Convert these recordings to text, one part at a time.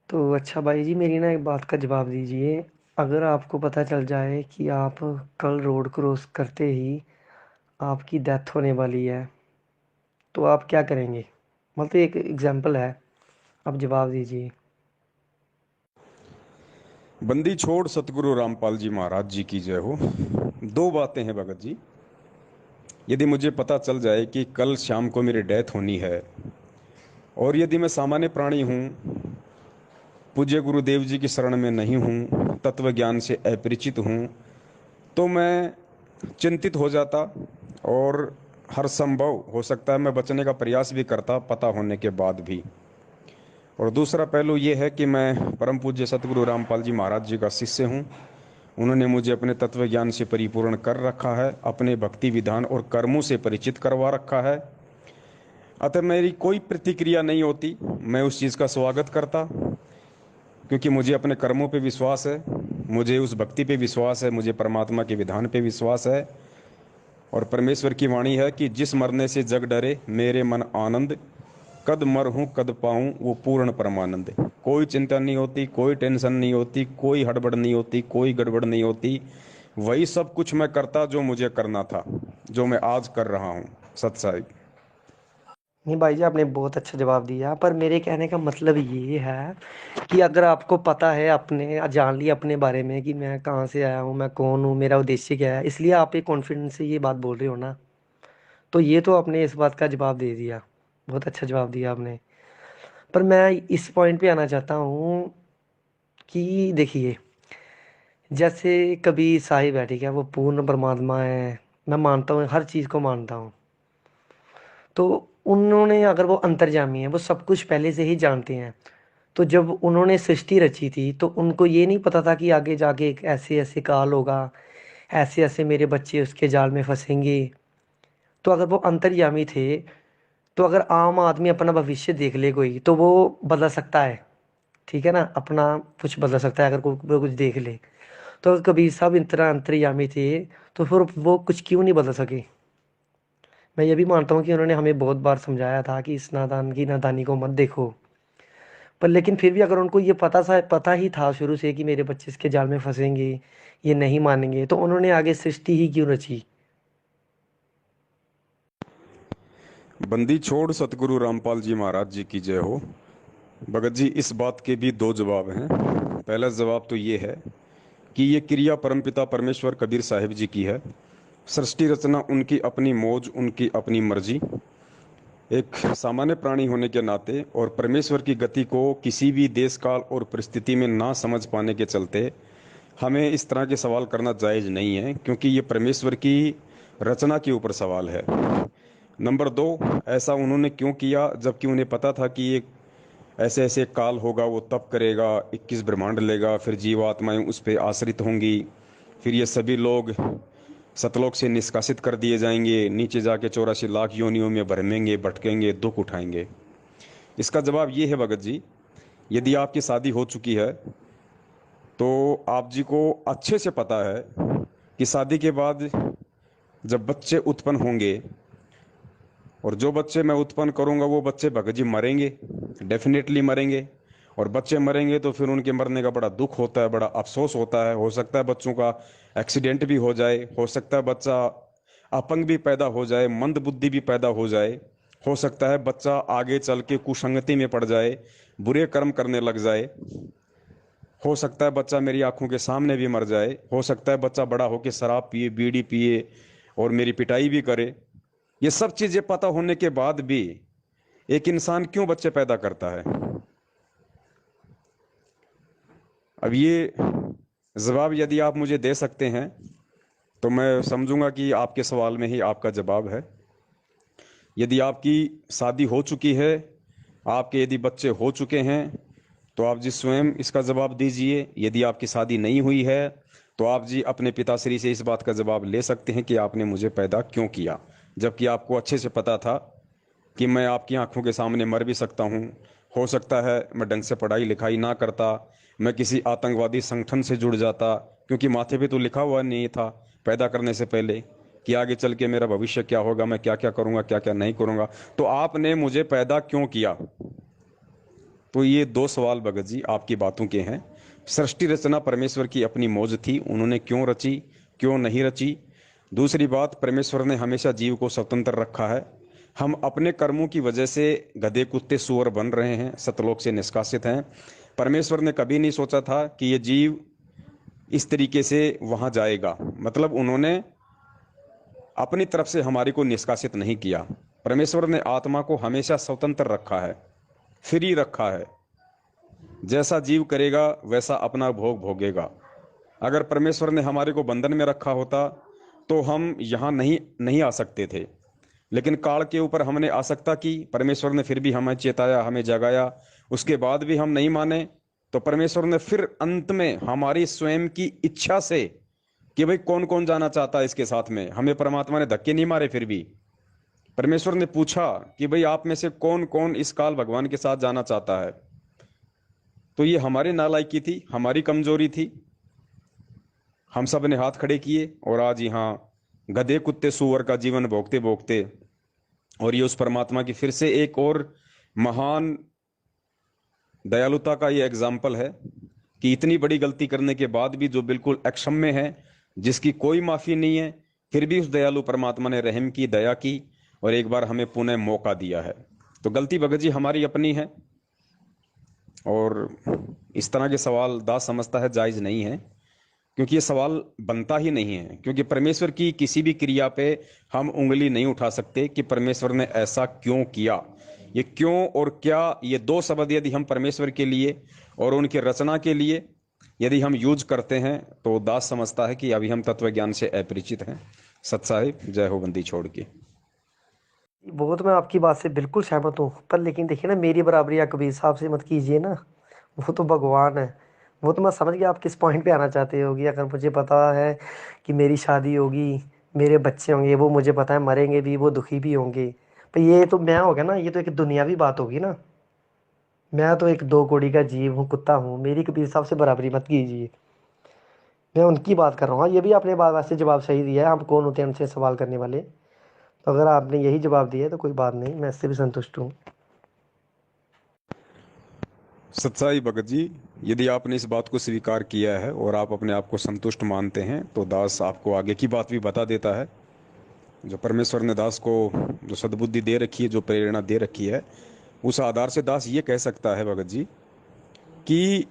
तो अच्छा भाई जी, मेरी ना एक बात का जवाब दीजिए। अगर आपको पता चल जाए कि आप कल रोड क्रॉस करते ही आपकी डेथ होने वाली है, तो आप क्या करेंगे? मतलब एक एग्जांपल है, आप जवाब दीजिए। बंदी छोड़ सतगुरु रामपाल जी महाराज जी की जय हो। दो बातें हैं भगत जी। यदि मुझे पता चल जाए कि कल शाम को मेरी डेथ होनी है, और यदि मैं सामान्य प्राणी हूँ, पूज्य गुरुदेव जी की शरण में नहीं हूँ, तत्व ज्ञान से अपरिचित हूँ, तो मैं चिंतित हो जाता। और हर संभव हो सकता है मैं बचने का प्रयास भी करता पता होने के बाद भी। और दूसरा पहलू ये है कि मैं परम पूज्य सतगुरु रामपाल जी महाराज जी का शिष्य हूँ। उन्होंने मुझे अपने तत्व ज्ञान से परिपूर्ण कर रखा है, अपने भक्ति विधान और कर्मों से परिचित करवा रखा है। अतः मेरी कोई प्रतिक्रिया नहीं होती, मैं उस चीज़ का स्वागत करता, क्योंकि मुझे अपने कर्मों पे विश्वास है, मुझे उस भक्ति पे विश्वास है, मुझे परमात्मा के विधान पे विश्वास है। और परमेश्वर की वाणी है कि जिस मरने से जग डरे मेरे मन आनंद, कद मर हूँ कद पाऊँ वो पूर्ण परमानंद। कोई चिंता नहीं होती, कोई टेंशन नहीं होती, कोई हड़बड़ नहीं होती, कोई गड़बड़ नहीं होती। वही सब कुछ मैं करता जो मुझे करना था, जो मैं आज कर रहा हूँ। सत साहिब। नहीं भाई जी, आपने बहुत अच्छा जवाब दिया, पर मेरे कहने का मतलब ये है कि अगर आपको पता है, आपने जान लिया अपने बारे में कि मैं कहाँ से आया हूँ, मैं कौन हूँ, मेरा उद्देश्य क्या है, इसलिए आप एक कॉन्फिडेंस से ये बात बोल रहे हो ना। तो ये तो आपने इस बात का जवाब दे दिया। बहुत अच्छा जवाब दिया आपने। पर मैं इस पॉइंट पे आना चाहता हूँ कि देखिए, जैसे कभी साहिब है, ठीक है, वो पूर्ण परमात्मा है, मैं मानता हूँ, हर चीज़ को मानता हूँ। तो उन्होंने, अगर वो अंतर्यामी है, वो सब कुछ पहले से ही जानते हैं। तो जब उन्होंने सृष्टि रची थी, तो उनको ये नहीं पता था कि आगे जाके एक ऐसे ऐसे काल होगा, ऐसे ऐसे मेरे बच्चे उसके जाल में फंसेंगे। तो अगर वो अंतर्यामी थे, तो अगर आम आदमी अपना भविष्य देख ले कोई, तो वो बदल सकता है। ठीक है ना, अपना कुछ बदल सकता है अगर कोई कोई कुछ देख ले। तो अगर कबीर साहब इतना अंतर्यामी थे, तो फिर वो कुछ क्यों नहीं बदल सके? मैं ये भी मानता हूँ कि उन्होंने हमें बहुत बार समझाया था कि इस नादान की नादानी को मत देखो। पर लेकिन फिर भी अगर उनको ये पता ही था शुरू से कि मेरे बच्चे इसके जाल में फंसेंगे, ये नहीं मानेंगे, तो उन्होंने आगे सृष्टि ही क्यों रची? बंदी छोड़ सतगुरु रामपाल जी महाराज जी की जय हो। भगत जी, इस बात के भी दो जवाब हैं। पहला जवाब तो ये है कि ये क्रिया परमपिता परमेश्वर कबीर साहिब जी की है। सृष्टि रचना उनकी अपनी मौज, उनकी अपनी मर्जी। एक सामान्य प्राणी होने के नाते और परमेश्वर की गति को किसी भी देश काल और परिस्थिति में ना समझ पाने के चलते हमें इस तरह के सवाल करना जायज़ नहीं है, क्योंकि ये परमेश्वर की रचना के ऊपर सवाल है। नंबर दो, ऐसा उन्होंने क्यों किया जबकि उन्हें पता था कि ये ऐसे ऐसे काल होगा, वो तप करेगा, 21 ब्रह्मांड लेगा, फिर जीवात्माएं उस पर आश्रित होंगी, फिर ये सभी लोग सतलोक से निष्कासित कर दिए जाएंगे, नीचे जाके 84 लाख योनियों में भरमेंगे, भटकेंगे, दुख उठाएंगे। इसका जवाब ये है भगत जी, यदि आपकी शादी हो चुकी है तो आप जी को अच्छे से पता है कि शादी के बाद जब बच्चे उत्पन्न होंगे, और जो बच्चे मैं उत्पन्न करूंगा वो बच्चे भगत जी मरेंगे, डेफिनेटली मरेंगे। और बच्चे मरेंगे तो फिर उनके मरने का बड़ा दुख होता है, बड़ा अफसोस होता है। हो सकता है बच्चों का एक्सीडेंट भी हो जाए, हो सकता है बच्चा अपंग भी पैदा हो जाए, मंद बुद्धि भी पैदा हो जाए, हो सकता है बच्चा आगे चल के कुसंगति में पड़ जाए, बुरे कर्म करने लग जाए, हो सकता है बच्चा मेरी आंखों के सामने भी मर जाए, हो सकता है बच्चा बड़ा होकर शराब पिए, बीड़ी पिए और मेरी पिटाई भी करे। ये सब चीजें पता होने के बाद भी एक इंसान क्यों बच्चे पैदा करता है? अब ये जवाब यदि आप मुझे दे सकते हैं तो मैं समझूंगा कि आपके सवाल में ही आपका जवाब है। यदि आपकी शादी हो चुकी है, आपके यदि बच्चे हो चुके हैं, तो आप जी स्वयं इसका जवाब दीजिए। यदि आपकी शादी नहीं हुई है तो आप जी अपने पिताश्री से इस बात का जवाब ले सकते हैं कि आपने मुझे पैदा क्यों किया, जबकि आपको अच्छे से पता था कि मैं आपकी आंखों के सामने मर भी सकता हूँ। हो सकता है मैं ढंग से पढ़ाई लिखाई ना करता, मैं किसी आतंकवादी संगठन से जुड़ जाता, क्योंकि माथे पे तो लिखा हुआ नहीं था पैदा करने से पहले कि आगे चल के मेरा भविष्य क्या होगा, मैं क्या क्या करूँगा, क्या क्या नहीं करूँगा। तो आपने मुझे पैदा क्यों किया? तो ये दो सवाल भगत जी आपकी बातों के हैं। सृष्टि रचना परमेश्वर की अपनी मौज थी, उन्होंने क्यों रची, क्यों नहीं रची। दूसरी बात, परमेश्वर ने हमेशा जीव को स्वतंत्र रखा है। हम अपने कर्मों की वजह से गधे कुत्ते सूअर बन रहे हैं, सतलोक से निष्कासित हैं। परमेश्वर ने कभी नहीं सोचा था कि ये जीव इस तरीके से वहां जाएगा। मतलब उन्होंने अपनी तरफ से हमारी को निष्कासित नहीं किया। परमेश्वर ने आत्मा को हमेशा स्वतंत्र रखा है, फ्री रखा है। जैसा जीव करेगा वैसा अपना भोग भोगेगा। अगर परमेश्वर ने हमारे को बंधन में रखा होता तो हम यहाँ नहीं नहीं आ सकते थे। लेकिन काल के ऊपर हमने आसक्ता की, परमेश्वर ने फिर भी हमें चेताया, हमें जगाया, उसके बाद भी हम नहीं माने। तो परमेश्वर ने फिर अंत में हमारी स्वयं की इच्छा से कि भाई कौन कौन जाना चाहता है इसके साथ में, हमें परमात्मा ने धक्के नहीं मारे। फिर भी परमेश्वर ने पूछा कि भाई आप में से कौन कौन इस काल भगवान के साथ जाना चाहता है। तो ये हमारी नालायकी थी, हमारी कमजोरी थी। हम सब ने हाथ खड़े किए और आज यहाँ गधे कुत्ते सूअर का जीवन भोगते भोगते, और ये उस परमात्मा की फिर से एक और महान दयालुता का ये एग्जाम्पल है कि इतनी बड़ी गलती करने के बाद भी जो बिल्कुल अक्षम्य है, जिसकी कोई माफी नहीं है, फिर भी उस दयालु परमात्मा ने रहम की, दया की और एक बार हमें पुनः मौका दिया है। तो गलती भगत जी हमारी अपनी है, और इस तरह के सवाल दास समझता है जायज नहीं है, क्योंकि ये सवाल बनता ही नहीं है। क्योंकि परमेश्वर की किसी भी क्रिया पे हम उंगली नहीं उठा सकते कि परमेश्वर ने ऐसा क्यों किया। ये क्यों और क्या, ये दो शब्द यदि हम परमेश्वर के लिए और उनकी रचना के लिए यदि हम यूज करते हैं तो दास समझता है कि अभी हम तत्व ज्ञान से अपरिचित हैं। सत साहिब, जय हो बंदी छोड़ के। वो तो मैं आपकी बात से बिल्कुल सहमत हूँ, पर लेकिन देखिए ना, मेरी बराबरी आप कबीर साहब से मत कीजिए ना। वो तो भगवान है। वो तो मैं समझ गया आप किस पॉइंट पे आना चाहते होगी। अगर मुझे पता है कि मेरी शादी होगी, मेरे बच्चे होंगे, वो मुझे पता है मरेंगे भी, वो दुखी भी होंगे। पर ये तो मैं हो गया ना, ये तो एक दुनियावी बात होगी ना। मैं तो एक दो कौड़ी का जीव हूँ, कुत्ता हूँ। मेरी कबीर साहब से बराबरी मत कीजिए। मैं उनकी बात कर रहा हूँ। हाँ, ये भी आपने बात वैसे जवाब सही दिया है। हम कौन होते हैं उनसे सवाल करने वाले। तो अगर आपने यही जवाब दिया है तो कोई बात नहीं, मैं इससे भी संतुष्ट हूँ। सच्चाई भगत जी, यदि आपने इस बात को स्वीकार किया है और आप अपने आप को संतुष्ट मानते हैं तो दास आपको आगे की बात भी बता देता है। जो परमेश्वर ने दास को जो सद्बुद्धि दे रखी है, जो प्रेरणा दे रखी है, उस आधार से दास ये कह सकता है भगत जी कि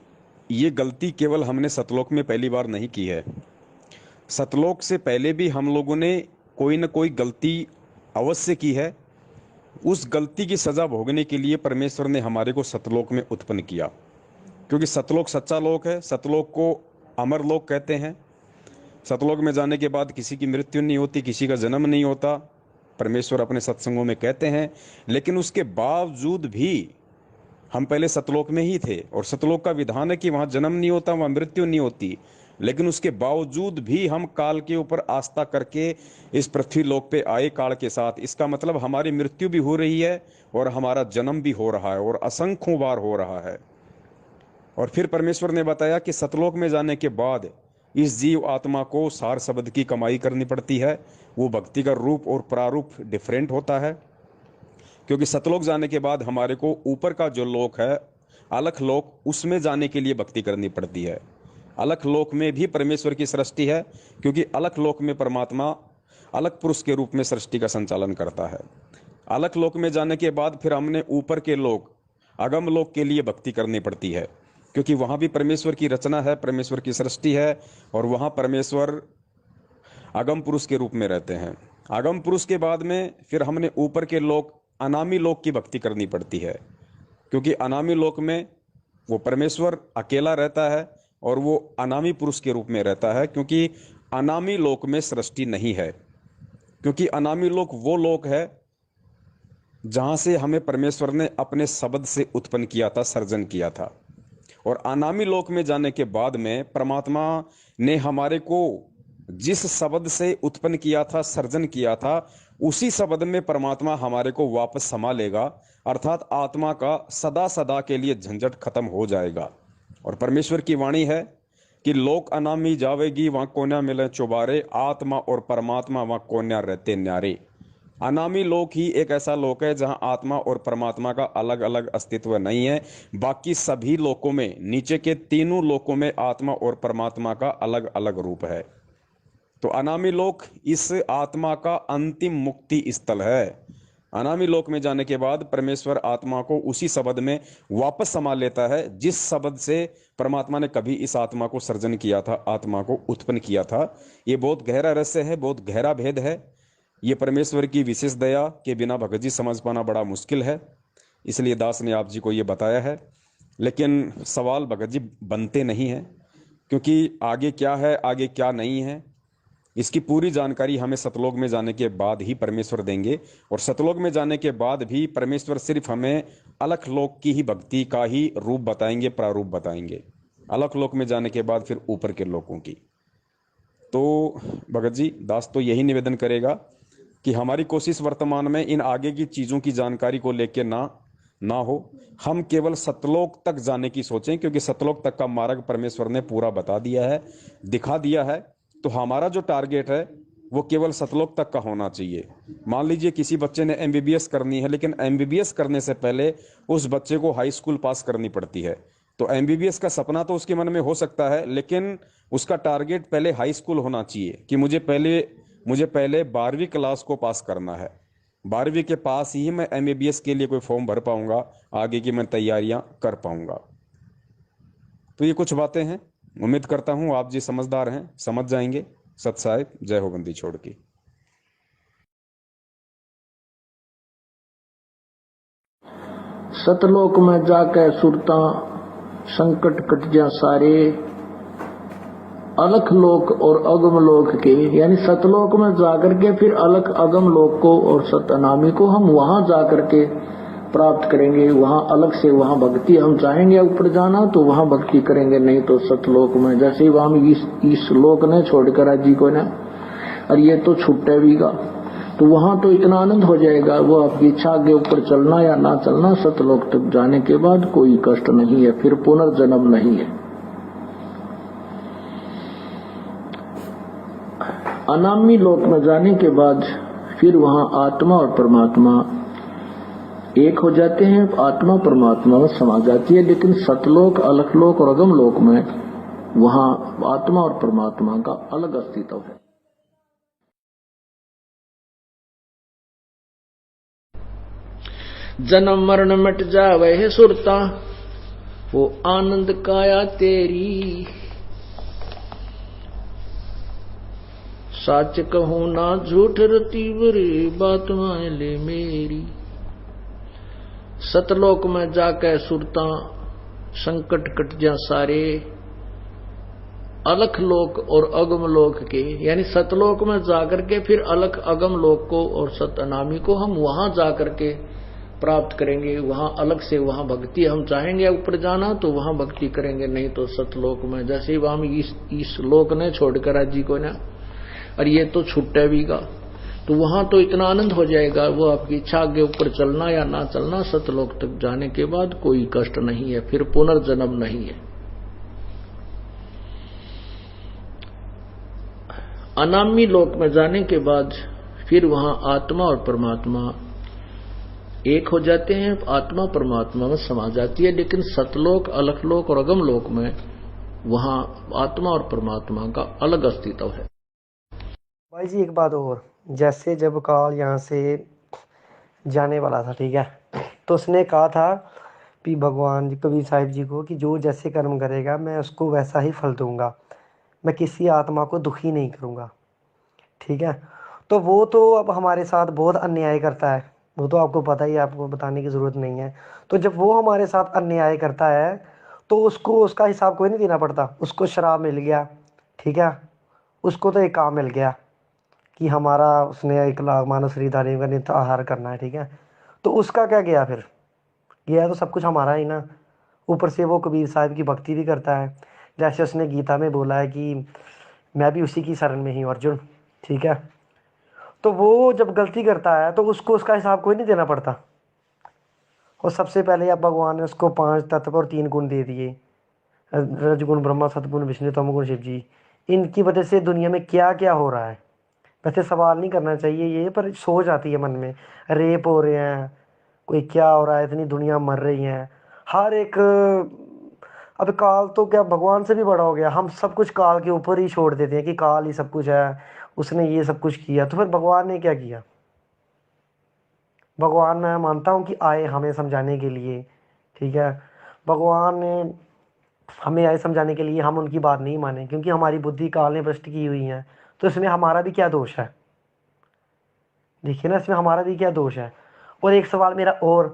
ये गलती केवल हमने सतलोक में पहली बार नहीं की है। सतलोक से पहले भी हम लोगों ने कोई ना कोई गलती अवश्य की है। उस गलती की सजा भोगने के लिए परमेश्वर ने हमारे को सतलोक में उत्पन्न किया, क्योंकि सतलोक सच्चा लोक है। सतलोक को अमर लोक कहते हैं। सतलोक में जाने के बाद किसी की मृत्यु नहीं होती, किसी का जन्म नहीं होता, परमेश्वर अपने सत्संगों में कहते हैं। लेकिन उसके बावजूद भी हम पहले सतलोक में ही थे, और सतलोक का विधान है कि वहां जन्म नहीं होता, वहां मृत्यु नहीं होती। लेकिन उसके बावजूद भी हम काल के ऊपर आस्था करके इस पृथ्वी लोक पे आए काल के साथ। इसका मतलब हमारी मृत्यु भी हो रही है और हमारा जन्म भी हो रहा है, और असंख्यों बार हो रहा है। और फिर परमेश्वर ने बताया कि सतलोक में जाने के बाद इस जीव आत्मा को सार शब्द की कमाई करनी पड़ती है। वो भक्ति का रूप और प्रारूप डिफरेंट होता है, क्योंकि सतलोक जाने के बाद हमारे को ऊपर का जो लोक है, अलख लोक, उसमें जाने के लिए भक्ति करनी पड़ती है। अलख लोक में भी परमेश्वर की सृष्टि है, क्योंकि अलख लोक में परमात्मा अलग पुरुष के रूप में सृष्टि का संचालन करता है। अलख लोक में जाने के बाद फिर हमने ऊपर के लोक, अगम लोक के लिए भक्ति करनी पड़ती है, क्योंकि वहां भी परमेश्वर की रचना है, परमेश्वर की सृष्टि है, और वहां परमेश्वर अगम पुरुष के रूप में रहते हैं। अगम पुरुष के बाद में फिर हमने ऊपर के लोक, अनामी लोक की भक्ति करनी पड़ती है, क्योंकि अनामी लोक में वो परमेश्वर अकेला रहता है और वो अनामी पुरुष के रूप में रहता है, क्योंकि अनामी लोक में सृष्टि नहीं है। क्योंकि अनामी लोक वो लोक है जहां से हमें परमेश्वर ने अपने शब्द से उत्पन्न किया था, सर्जन किया था। और अनामी लोक में जाने के बाद में परमात्मा ने हमारे को जिस शब्द से उत्पन्न किया था, सर्जन किया था, उसी शब्द में परमात्मा हमारे को वापस समा लेगा। अर्थात आत्मा का सदा सदा के लिए झंझट खत्म हो जाएगा। और परमेश्वर की वाणी है कि लोक अनामी जावेगी, वहां कोन्या मिले चुबारे, आत्मा और परमात्मा वहां कोन्या रहते न्यारे। अनामी लोक ही एक ऐसा लोक है जहां आत्मा और परमात्मा का अलग अलग अस्तित्व नहीं है। बाकी सभी लोकों में, नीचे के तीनों लोकों में आत्मा और परमात्मा का अलग अलग रूप है। तो अनामी लोक इस आत्मा का अंतिम मुक्ति स्थल है। अनामी लोक में जाने के बाद परमेश्वर आत्मा को उसी शब्द में वापस समा लेता है जिस शब्द से परमात्मा ने कभी इस आत्मा को सर्जन किया था, आत्मा को उत्पन्न किया था। ये बहुत गहरा रहस्य है, बहुत गहरा भेद है। ये परमेश्वर की विशेष दया के बिना भगत जी समझ पाना बड़ा मुश्किल है, इसलिए दास ने आप जी को ये बताया है। लेकिन सवाल भगत जी बनते नहीं हैं, क्योंकि आगे क्या है, आगे क्या नहीं है, इसकी पूरी जानकारी हमें सतलोक में जाने के बाद ही परमेश्वर देंगे। और सतलोक में जाने के बाद भी परमेश्वर सिर्फ हमें अलख लोक की ही भक्ति का ही रूप बताएंगे, प्रारूप बताएंगे। अलख लोक में जाने के बाद फिर ऊपर के लोकों की। तो भगत जी, दास तो यही निवेदन करेगा कि हमारी कोशिश वर्तमान में इन आगे की चीज़ों की जानकारी को लेकर ना हो। हम केवल सतलोक तक जाने की सोचें, क्योंकि सतलोक तक का मार्ग परमेश्वर ने पूरा बता दिया है, दिखा दिया है। तो हमारा जो टारगेट है वो केवल सतलोक तक का होना चाहिए। मान लीजिए किसी बच्चे ने एमबीबीएस करनी है, लेकिन एमबीबीएस करने से पहले उस बच्चे को हाई स्कूल पास करनी पड़ती है। तो एमबीबीएस का सपना तो उसके मन में हो सकता है, लेकिन उसका टारगेट पहले हाई स्कूल होना चाहिए कि मुझे पहले 12वीं क्लास को पास करना है। 12वीं के पास ही मैं एमबीबीएस के लिए कोई फॉर्म भर पाऊंगा, आगे की मैं तैयारियां कर पाऊंगा। तो ये कुछ बातें हैं, उम्मीद करता हूं आप जी समझदार हैं, समझ जाएंगे। सत साहिब, जय हो बंदी छोड़ की। सतलोक में जाके सुरता संकट कट जा सारे, अलख लोक और अगम लोक के, यानी सतलोक में जाकर के फिर अलख अगम लोक को और सतनामी को हम वहां जाकर के प्राप्त करेंगे। वहां अलग से वहां भक्ति, हम चाहेंगे ऊपर जाना तो वहां भक्ति करेंगे, नहीं तो सतलोक में। जैसे ही वहां इस लोक ने छोड़कर जी को ना, और ये तो छुट्टे भी गा, तो वहां तो इतना आनंद हो जाएगा, वो आपकी इच्छा आगे ऊपर चलना या ना चलना, सतलोक तक जाने के बाद कोई कष्ट नहीं है, फिर पुनर्जन्म नहीं है। अनामी लोक में जाने के बाद फिर वहां आत्मा और परमात्मा एक हो जाते हैं, आत्मा परमात्मा में समा जाती है। लेकिन सतलोक, अलखलोक और अगम लोक में वहां आत्मा और परमात्मा का अलग अस्तित्व है। जन्म मरण मिट जावे है सुरता, वो आनंद काया तेरी, सच कहूं ना झूठ रती बरी, बात मान ले मेरी। सतलोक में जाके सुरता संकट कट जा सारे, अलख लोक और अगम लोक के, यानी सतलोक में जाकर के फिर अलख अगम लोक को और सतनामी को हम वहां जाकर के प्राप्त करेंगे। वहां अलग से वहां भक्ति, हम चाहेंगे ऊपर जाना तो वहां भक्ति करेंगे, नहीं तो सतलोक में। जैसे ही वहां इस लोक ने छोड़कर जी को ना, और ये तो छुट्टे भी गा, तो वहां तो इतना आनंद हो जाएगा, वो आपकी इच्छा आगे ऊपर चलना या ना चलना, सतलोक तक जाने के बाद कोई कष्ट नहीं है, फिर पुनर्जन्म नहीं है। अनामी लोक में जाने के बाद फिर वहां आत्मा और परमात्मा एक हो जाते हैं, आत्मा परमात्मा में समा जाती है। लेकिन सतलोक, अलखलोक और अगम लोक में वहां आत्मा और परमात्मा का अलग अस्तित्व है। भाई जी एक बात और, जैसे जब काल यहाँ से जाने वाला था, ठीक है, तो उसने कहा था कि भगवान जी, कबीर साहिब जी को, कि जो जैसे कर्म करेगा मैं उसको वैसा ही फल दूंगा, मैं किसी आत्मा को दुखी नहीं करूंगा, ठीक है। तो वो तो अब हमारे साथ बहुत अन्याय करता है, वो तो आपको पता ही है, आपको बताने की ज़रूरत नहीं है। तो जब वो हमारे साथ अन्याय करता है तो उसको उसका हिसाब कोई नहीं देना पड़ता। उसको शराब मिल गया, ठीक है, उसको तो एक काम मिल गया कि हमारा, उसने 1 लाख मानव श्रीधारी का नित्य आहार करना है, ठीक है, तो उसका क्या गया फिर? गया तो सब कुछ हमारा ही ना। ऊपर से वो कबीर साहब की भक्ति भी करता है, जैसे उसने गीता में बोला है कि मैं भी उसी की शरण में ही हूँ अर्जुन, ठीक है। तो वो जब गलती करता है तो उसको उसका हिसाब कोई नहीं देना पड़ता। और सबसे पहले अब भगवान ने उसको 5 तत्व और 3 गुण दे दिए, रजगुण ब्रह्मा, सतगुण विष्णु, तमगुण शिव जी। इनकी वजह से दुनिया में क्या क्या हो रहा है, वैसे सवाल नहीं करना चाहिए ये, पर सोच आती है मन में। रेप हो रहे हैं, कोई क्या हो रहा है, इतनी दुनिया मर रही है। हर एक अब काल तो क्या भगवान से भी बड़ा हो गया, हम सब कुछ काल के ऊपर ही छोड़ देते हैं कि काल ही सब कुछ है, उसने ये सब कुछ किया। तो फिर भगवान ने क्या किया? भगवान मैं मानता हूँ कि आए हमें समझाने के लिए, ठीक है। भगवान ने हमें आए समझाने के लिए, हम उनकी बात नहीं माने क्योंकि हमारी बुद्धि काल ने भ्रष्ट की हुई है। तो इसमें हमारा भी क्या दोष है? देखिए ना, इसमें हमारा भी क्या दोष है? और एक सवाल मेरा और,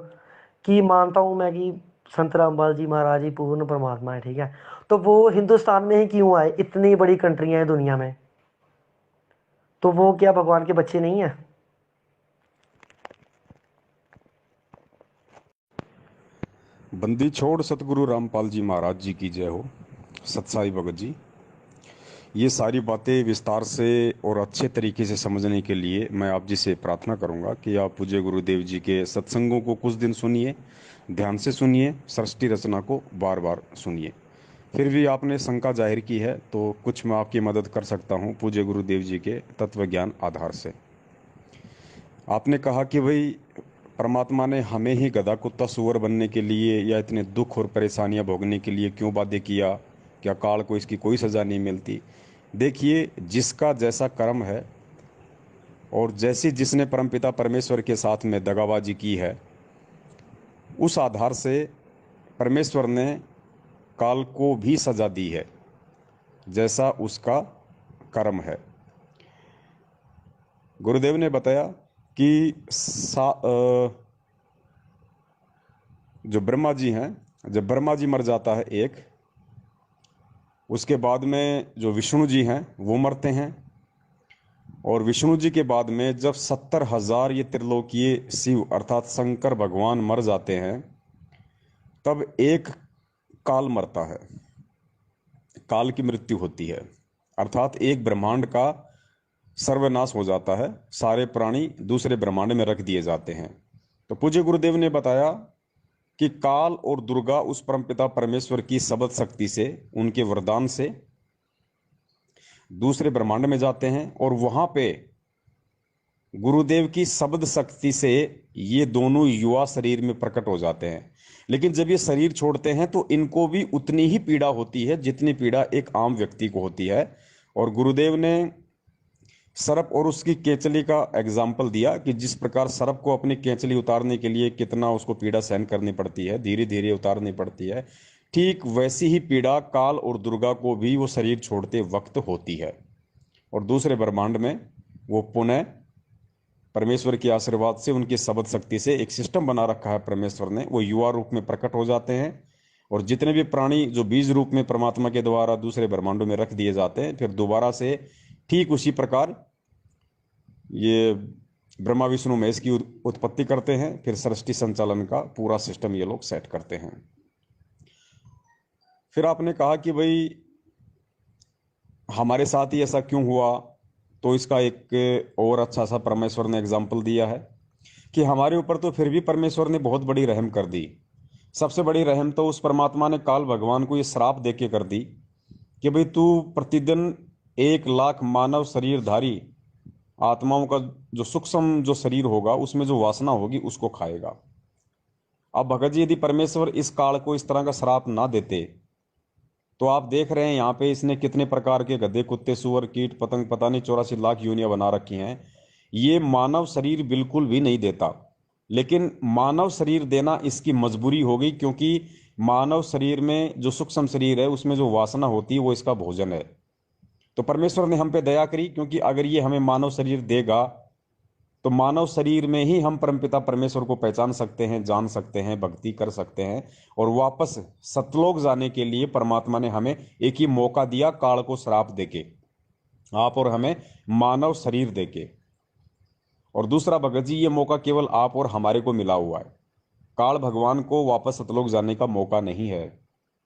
कि मानता हूँ मैं कि संत रामपाल जी महाराज ही पूर्ण परमात्मा है, ठीक है। तो वो हिंदुस्तान में ही क्यों आए? इतनी बड़ी कंट्रियां हैं दुनिया में, तो वो क्या भगवान के बच्चे नहीं है? बंदी छोड़ सतगुरु रामपाल जी महाराज जी की जय हो। सतसाई भगत जी, ये सारी बातें विस्तार से और अच्छे तरीके से समझने के लिए मैं आप जी से प्रार्थना करूंगा कि आप पूज्य गुरुदेव जी के सत्संगों को कुछ दिन सुनिए, ध्यान से सुनिए, सृष्टि रचना को बार बार सुनिए। फिर भी आपने शंका जाहिर की है तो कुछ मैं आपकी मदद कर सकता हूँ पूज्य गुरुदेव जी के तत्व ज्ञान आधार से। आपने कहा कि भाई परमात्मा ने हमें ही गधा कुत्ता सुअर बनने के लिए या इतने दुख और परेशानियां भोगने के लिए क्यों बाध्य किया? क्या काल को इसकी कोई सज़ा नहीं मिलती? देखिए, जिसका जैसा कर्म है और जैसी जिसने परमपिता परमेश्वर के साथ में दगाबाजी की है, उस आधार से परमेश्वर ने काल को भी सज़ा दी है जैसा उसका कर्म है। गुरुदेव ने बताया कि जो ब्रह्मा जी हैं, जब ब्रह्मा जी मर जाता है एक, उसके बाद में जो विष्णु जी हैं वो मरते हैं, और विष्णु जी के बाद में जब 70,000 ये त्रिलोकीय शिव अर्थात शंकर भगवान मर जाते हैं, तब एक काल मरता है, काल की मृत्यु होती है। अर्थात एक ब्रह्मांड का सर्वनाश हो जाता है, सारे प्राणी दूसरे ब्रह्मांड में रख दिए जाते हैं। तो पूज्य गुरुदेव ने बताया कि काल और दुर्गा उस परमपिता परमेश्वर की शब्द शक्ति से, उनके वरदान से दूसरे ब्रह्मांड में जाते हैं, और वहां पे गुरुदेव की शब्द शक्ति से ये दोनों युवा शरीर में प्रकट हो जाते हैं। लेकिन जब ये शरीर छोड़ते हैं तो इनको भी उतनी ही पीड़ा होती है जितनी पीड़ा एक आम व्यक्ति को होती है। और गुरुदेव ने सर्प और उसकी केचली का एग्जाम्पल दिया कि जिस प्रकार सर्प को अपनी केचली उतारने के लिए कितना उसको पीड़ा सहन करनी पड़ती है, धीरे धीरे उतारनी पड़ती है, ठीक वैसी ही पीड़ा काल और दुर्गा को भी वो शरीर छोड़ते वक्त होती है। और दूसरे ब्रह्मांड में वो पुनः परमेश्वर के आशीर्वाद से, उनकी शब्द शक्ति से एक सिस्टम बना रखा है परमेश्वर ने, वो युवा रूप में प्रकट हो जाते हैं। और जितने भी प्राणी जो बीज रूप में परमात्मा के द्वारा दूसरे ब्रह्मांडों में रख दिए जाते हैं, फिर दोबारा से ठीक उसी प्रकार ये ब्रह्मा विष्णु महेश की उत्पत्ति करते हैं, फिर सृष्टि संचालन का पूरा सिस्टम ये लोग सेट करते हैं। फिर आपने कहा कि भाई हमारे साथ ही ऐसा क्यों हुआ? तो इसका एक और अच्छा सा परमेश्वर ने एग्जाम्पल दिया है कि हमारे ऊपर तो फिर भी परमेश्वर ने बहुत बड़ी रहम कर दी। सबसे बड़ी रहम तो उस परमात्मा ने काल भगवान को ये श्राप दे के कर दी कि भाई तू प्रतिदिन 1,00,000 मानव शरीरधारी आत्माओं का जो सूक्ष्म जो शरीर होगा उसमें जो वासना होगी उसको खाएगा। अब भगत जी, यदि परमेश्वर इस काल को इस तरह का श्राप ना देते तो आप देख रहे हैं यहाँ पे इसने कितने प्रकार के गधे कुत्ते सुअर कीट पतंग, पता नहीं 84 लाख योनियां बना रखी हैं। ये मानव शरीर बिल्कुल भी नहीं देता, लेकिन मानव शरीर देना इसकी मजबूरी हो गई, क्योंकि मानव शरीर में जो सूक्ष्म शरीर है उसमें जो वासना होती है वो इसका भोजन है। तो परमेश्वर ने हम पे दया करी, क्योंकि अगर ये हमें मानव शरीर देगा तो मानव शरीर में ही हम परमपिता परमेश्वर को पहचान सकते हैं, जान सकते हैं, भक्ति कर सकते हैं, और वापस सतलोक जाने के लिए परमात्मा ने हमें एक ही मौका दिया, काल को श्राप देके, आप और हमें मानव शरीर देके। और दूसरा भगत जी, ये मौका केवल आप और हमारे को मिला हुआ है, काल भगवान को वापस सतलोक जाने का मौका नहीं है।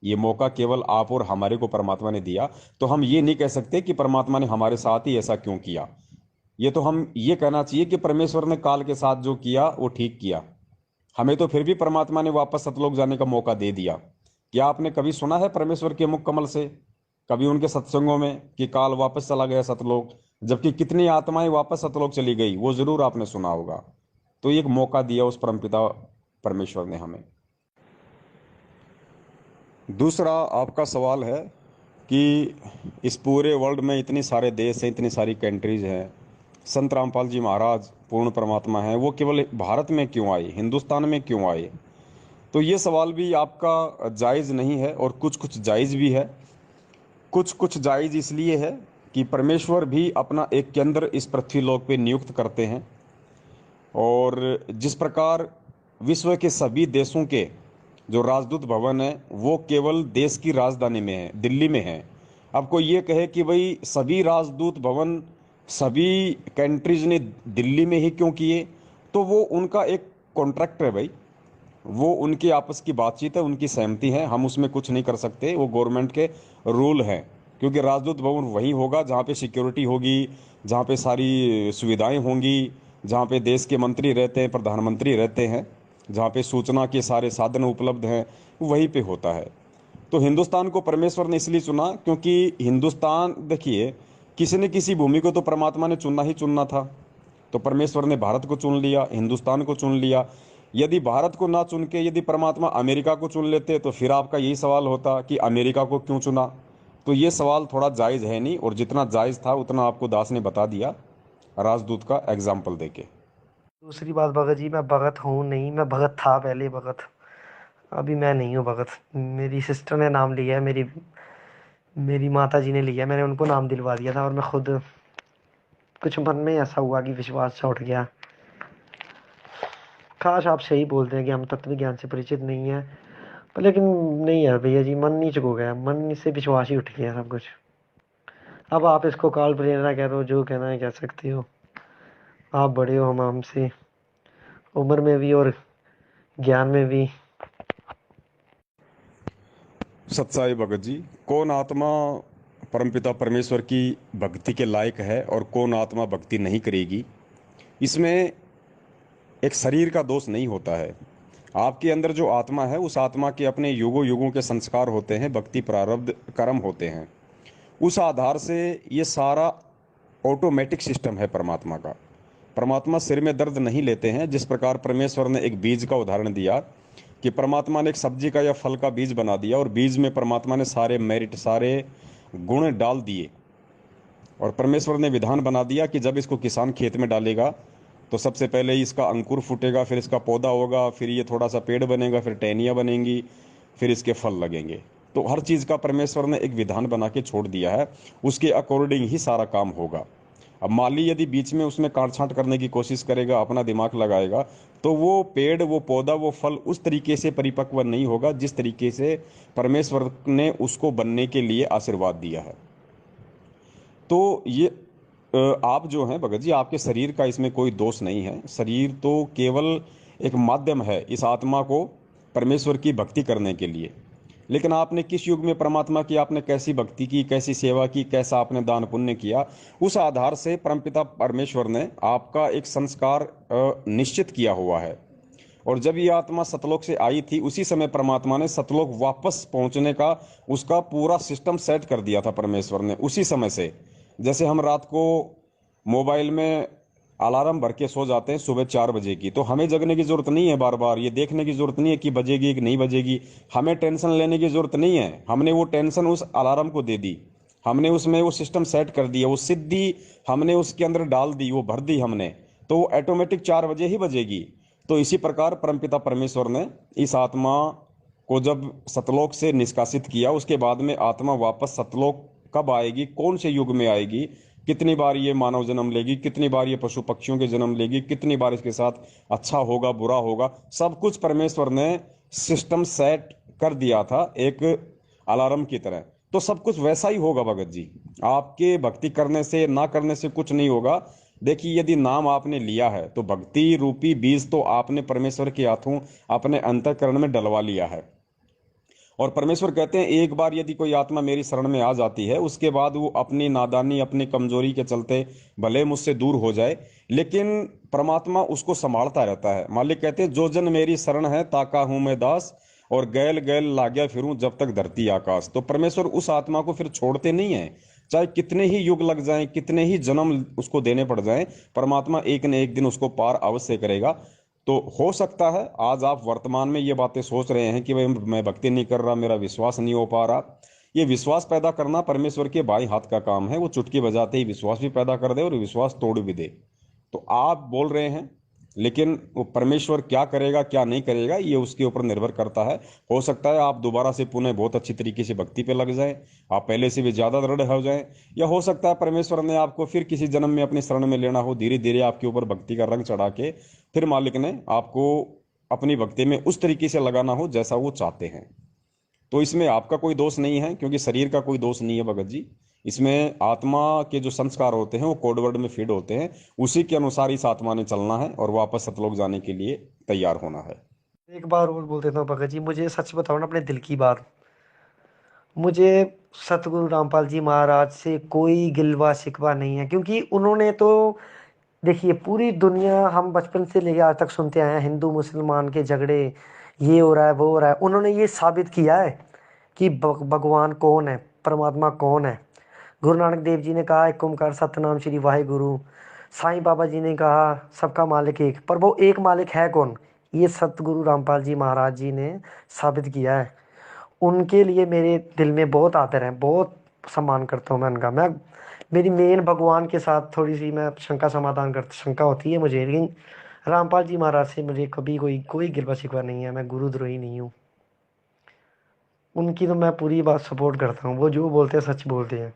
ये मौका केवल आप और हमारे को परमात्मा ने दिया। तो हम ये नहीं कह सकते कि परमात्मा ने हमारे साथ ही ऐसा क्यों किया। ये तो हम ये कहना चाहिए कि परमेश्वर ने काल के साथ जो किया वो ठीक किया। हमें तो फिर भी परमात्मा ने वापस सतलोक जाने का मौका दे दिया। क्या आपने कभी सुना है परमेश्वर के मुख कमल से, कभी उनके सत्संगों में, कि काल वापस चला गया सतलोक, जबकि कितनी आत्माएं वापस सतलोक चली गई वो जरूर आपने सुना होगा। तो एक मौका दिया उस परमपिता परमेश्वर ने हमें। दूसरा आपका सवाल है कि इस पूरे वर्ल्ड में इतने सारे देश हैं, इतनी सारी कंट्रीज हैं, संत रामपाल जी महाराज पूर्ण परमात्मा हैं, वो केवल भारत में क्यों आए, हिंदुस्तान में क्यों आए? तो ये सवाल भी आपका जायज़ नहीं है और कुछ कुछ जायज़ भी है। कुछ कुछ जायज़ इसलिए है कि परमेश्वर भी अपना एक केंद्र इस पृथ्वी लोक पे नियुक्त करते हैं। और जिस प्रकार विश्व के सभी देशों के जो राजदूत भवन है वो केवल देश की राजधानी में है, दिल्ली में है। अब कोई ये कहे कि भाई सभी राजदूत भवन सभी कंट्रीज ने दिल्ली में ही क्यों किए, तो वो उनका एक कॉन्ट्रैक्ट है भाई, वो उनकी आपस की बातचीत है, उनकी सहमति है, हम उसमें कुछ नहीं कर सकते, वो गवर्नमेंट के रूल हैं। क्योंकि राजदूत भवन वही होगा जहाँ पे सिक्योरिटी होगी, जहाँ पे सारी सुविधाएं होंगी, जहाँ पे देश के मंत्री रहते हैं, प्रधानमंत्री रहते हैं, जहाँ पे सूचना के सारे साधन उपलब्ध हैं, वहीं पे होता है। तो हिंदुस्तान को परमेश्वर ने इसलिए चुना क्योंकि हिंदुस्तान, देखिए, किसी न किसी भूमि को तो परमात्मा ने चुनना ही चुनना था। तो परमेश्वर ने भारत को चुन लिया, हिंदुस्तान को चुन लिया। यदि भारत को ना चुन के यदि परमात्मा अमेरिका को चुन लेते तो फिर आपका यही सवाल होता कि अमेरिका को क्यों चुना। तो ये सवाल थोड़ा जायज़ है नहीं, और जितना जायज़ था उतना आपको दास ने बता दिया राजदूत का एग्जाम्पल देके। दूसरी बात भगत जी, मैं भगत हूँ नहीं, मैं भगत था पहले भगत, अभी मैं नहीं हूँ भगत। मेरी सिस्टर ने नाम लिया है, मेरी मेरी माता जी ने लिया, मैंने उनको नाम दिलवा दिया था, और मैं खुद कुछ मन में ऐसा हुआ कि विश्वास सा उठ गया। काश आप सही बोलते हैं कि हम तत्व ज्ञान से परिचित नहीं है, पर लेकिन नहीं है भैया जी, मन नीच हो गया, मन से विश्वास ही उठ गया सब कुछ। अब आप इसको काल प्रेरणा कह दो, जो कहना है कह सकते हो, आप बड़े हो हम हमसे, उम्र में भी और ज्ञान में भी। सच्चाई भगत जी, कौन आत्मा परमपिता परमेश्वर की भक्ति के लायक है और कौन आत्मा भक्ति नहीं करेगी, इसमें एक शरीर का दोष नहीं होता है। आपके अंदर जो आत्मा है उस आत्मा के अपने युगों युगों के संस्कार होते हैं, भक्ति प्रारब्ध कर्म होते हैं। उस आधार से ये सारा ऑटोमेटिक सिस्टम है परमात्मा का। परमात्मा सिर में दर्द नहीं लेते हैं। जिस प्रकार परमेश्वर ने एक बीज का उदाहरण दिया कि परमात्मा ने एक सब्जी का या फल का बीज बना दिया और बीज में परमात्मा ने सारे मेरिट, सारे गुण डाल दिए, और परमेश्वर ने विधान बना दिया कि जब इसको किसान खेत में डालेगा तो सबसे पहले इसका अंकुर फूटेगा, फिर इसका पौधा होगा, फिर ये थोड़ा सा पेड़ बनेगा, फिर टहनियाँ बनेंगी, फिर इसके फल लगेंगे। तो हर चीज़ का परमेश्वर ने एक विधान बना के छोड़ दिया है, उसके अकॉर्डिंग ही सारा काम होगा। अब माली यदि बीच में उसमें काट छांट करने की कोशिश करेगा, अपना दिमाग लगाएगा, तो वो पेड़, वो पौधा, वो फल उस तरीके से परिपक्व नहीं होगा जिस तरीके से परमेश्वर ने उसको बनने के लिए आशीर्वाद दिया है। तो ये आप जो हैं भगत जी, आपके शरीर का इसमें कोई दोष नहीं है। शरीर तो केवल एक माध्यम है इस आत्मा को परमेश्वर की भक्ति करने के लिए। लेकिन आपने किस युग में परमात्मा की, आपने कैसी भक्ति की, कैसी सेवा की, कैसा आपने दान पुण्य किया, उस आधार से परमपिता परमेश्वर ने आपका एक संस्कार निश्चित किया हुआ है। और जब ये आत्मा सतलोक से आई थी उसी समय परमात्मा ने सतलोक वापस पहुंचने का उसका पूरा सिस्टम सेट कर दिया था परमेश्वर ने उसी समय से। जैसे हम रात को मोबाइल में अलार्म भर के सो जाते हैं सुबह 4 बजे की, तो हमें जगने की जरूरत नहीं है, बार बार ये देखने की जरूरत नहीं है कि बजेगी कि नहीं बजेगी, हमें टेंशन लेने की जरूरत नहीं है। हमने वो टेंशन उस अलार्म को दे दी, हमने उसमें वो सिस्टम सेट कर दिया, वो सिद्धि हमने उसके अंदर डाल दी, वो भर दी हमने, तो वो ऑटोमेटिक 4 बजे ही बजेगी। तो इसी प्रकार परमपिता परमेश्वर ने इस आत्मा को जब सतलोक से निष्कासित किया, उसके बाद में आत्मा वापस सतलोक कब आएगी, कौन से युग में आएगी, कितनी बार ये मानव जन्म लेगी, कितनी बार ये पशु पक्षियों के जन्म लेगी, कितनी बार इसके साथ अच्छा होगा बुरा होगा, सब कुछ परमेश्वर ने सिस्टम सेट कर दिया था एक अलार्म की तरह। तो सब कुछ वैसा ही होगा भगत जी, आपके भक्ति करने से ना करने से कुछ नहीं होगा। देखिए, यदि नाम आपने लिया है तो भक्ति रूपी बीज तो आपने परमेश्वर के हाथों अपने अंतःकरण में डलवा लिया है। और परमेश्वर कहते हैं एक बार यदि कोई आत्मा मेरी शरण में आ जाती है उसके बाद वो अपनी नादानी, अपनी कमजोरी के चलते भले मुझसे दूर हो जाए, लेकिन परमात्मा उसको संभालता रहता है। मालिक कहते हैं जो जन मेरी शरण है ताका हूं मैं दास, और गैल गैल लाग्या फिरूं जब तक धरती आकाश। तो परमेश्वर उस आत्मा को फिर छोड़ते नहीं है, चाहे कितने ही युग लग जाएं, कितने ही जन्म उसको देने पड़ जाएं, परमात्मा एक न एक दिन उसको पार अवश्य करेगा। तो हो सकता है आज आप वर्तमान में ये बातें सोच रहे हैं कि भाई मैं भक्ति नहीं कर रहा, मेरा विश्वास नहीं हो पा रहा। ये विश्वास पैदा करना परमेश्वर के बाएं हाथ का काम है। वो चुटकी बजाते ही विश्वास भी पैदा कर दे और विश्वास तोड़ भी दे। तो आप बोल रहे हैं, लेकिन वो परमेश्वर क्या करेगा क्या नहीं करेगा ये उसके ऊपर निर्भर करता है। हो सकता है आप दोबारा से पुनः बहुत अच्छी तरीके से भक्ति पे लग जाएं, आप पहले से भी ज्यादा दृढ़ हो जाएं। या हो सकता है परमेश्वर ने आपको फिर किसी जन्म में अपनी शरण में लेना हो, धीरे धीरे आपके ऊपर भक्ति का रंग चढ़ा के फिर मालिक ने आपको अपनी भक्ति में उस तरीके से लगाना हो जैसा वो चाहते हैं। तो इसमें आपका कोई दोष नहीं है, क्योंकि शरीर का कोई दोष नहीं है भगत जी। इसमें आत्मा के जो संस्कार होते हैं वो कोडवर्ड में फीड होते हैं, उसी के अनुसार इस आत्मा ने चलना है और वापस सतलोक जाने के लिए तैयार होना है। एक बार और बोल देता हूँ भगत जी, मुझे सच बताओ ना अपने दिल की बात। मुझे सतगुरु रामपाल जी महाराज से कोई गिलवा शिकवा नहीं है, क्योंकि उन्होंने तो देखिए पूरी दुनिया हम बचपन से लेकर आज तक सुनते आए हैं, हिंदू मुसलमान के झगड़े, ये हो रहा है वो हो रहा है। उन्होंने ये साबित किया है कि भगवान कौन है, परमात्मा कौन है। गुरु नानक देव जी ने कहा एक ओंकार सतनाम श्री वाहिगुरु। साईं बाबा जी ने कहा सबका मालिक एक, पर वो एक मालिक है कौन, ये सतगुरु रामपाल जी महाराज जी ने साबित किया है। उनके लिए मेरे दिल में बहुत आदर है, बहुत सम्मान करता हूँ मैं उनका। मैं मेरी मेन भगवान के साथ थोड़ी सी मैं शंका समाधान कर शंका होती है मुझे, लेकिन रामपाल जी महाराज से मुझे कभी कोई कोई गिलवा शिकवा नहीं है। मैं गुरुद्रोही नहीं हूँ, उनकी तो मैं पूरी बात सपोर्ट करता हूँ। वो जो बोलते हैं सच बोलते हैं।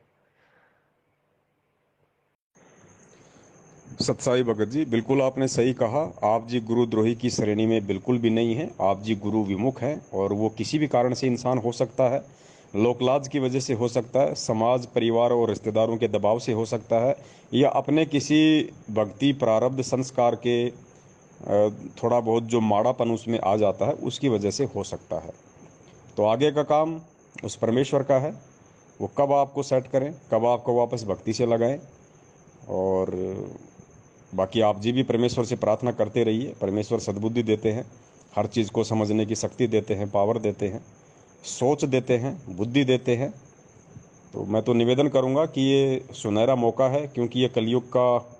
सत्साई भगत जी, बिल्कुल आपने सही कहा। आप जी गुरुद्रोही की श्रेणी में बिल्कुल भी नहीं है, आप जी गुरु विमुख हैं। और वो किसी भी कारण से इंसान हो सकता है, लोकलाज की वजह से हो सकता है, समाज परिवार और रिश्तेदारों के दबाव से हो सकता है, या अपने किसी भक्ति प्रारब्ध संस्कार के थोड़ा बहुत जो माड़ापन उसमें आ जाता है उसकी वजह से हो सकता है। तो आगे का काम उस परमेश्वर का है, वो कब आपको सेट करें, कब आपको वापस भक्ति से लगाएं। और बाकी आप जी भी परमेश्वर से प्रार्थना करते रहिए। परमेश्वर सद्बुद्धि देते हैं, हर चीज़ को समझने की शक्ति देते हैं, पावर देते हैं, सोच देते हैं, बुद्धि देते हैं। तो मैं तो निवेदन करूंगा कि ये सुनहरा मौका है, क्योंकि ये कलयुग का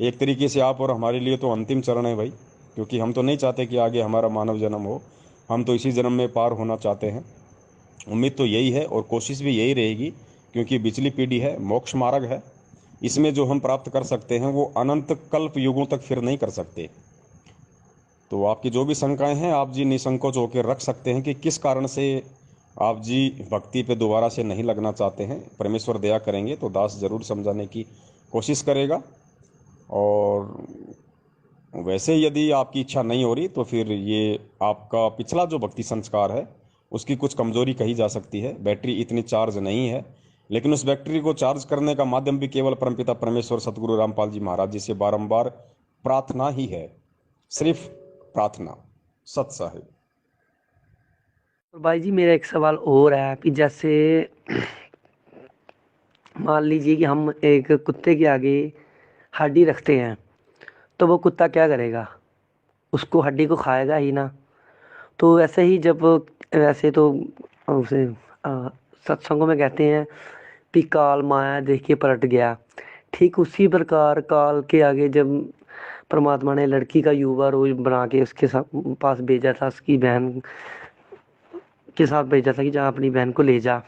एक तरीके से आप और हमारे लिए तो अंतिम चरण है भाई। क्योंकि हम तो नहीं चाहते कि आगे हमारा मानव जन्म हो, हम तो इसी जन्म में पार होना चाहते हैं। उम्मीद तो यही है और कोशिश भी यही रहेगी, क्योंकि पिछली पीढ़ी है, मोक्ष मार्ग है। इसमें जो हम प्राप्त कर सकते हैं वो अनंत कल्प युगों तक फिर नहीं कर सकते। तो आपकी जो भी शंकाएं हैं आप जी निसंकोच होकर रख सकते हैं कि किस कारण से आप जी भक्ति पे दोबारा से नहीं लगना चाहते हैं। परमेश्वर दया करेंगे तो दास जरूर समझाने की कोशिश करेगा। और वैसे यदि आपकी इच्छा नहीं हो रही तो फिर ये आपका पिछला जो भक्ति संस्कार है उसकी कुछ कमजोरी कही जा सकती है। बैटरी इतनी चार्ज नहीं है, लेकिन उस बैटरी को चार्ज करने का माध्यम भी केवल परमपिता परमेश्वर सतगुरु रामपाल जी महाराज जी से बारंबार प्रार्थना ही है, सिर्फ प्रार्थना। सत साहिब। और भाई जी मेरा एक सवाल और है कि जैसे मान लीजिए कि हम एक कुत्ते के आगे हड्डी रखते हैं, तो वो कुत्ता क्या करेगा, उसको हड्डी को खाएगा ही ना। तो वैसे ही जब वैसे तो उसे सत्संगों में कहते हैं कि काल माया देख के पलट गया। ठीक उसी प्रकार काल के आगे जब परमात्मा ने लड़की का युवा रोज बना के उसके साथ पास भेजा था, उसकी बहन के साथ भेजा था कि जहाँ अपनी बहन को ले जा,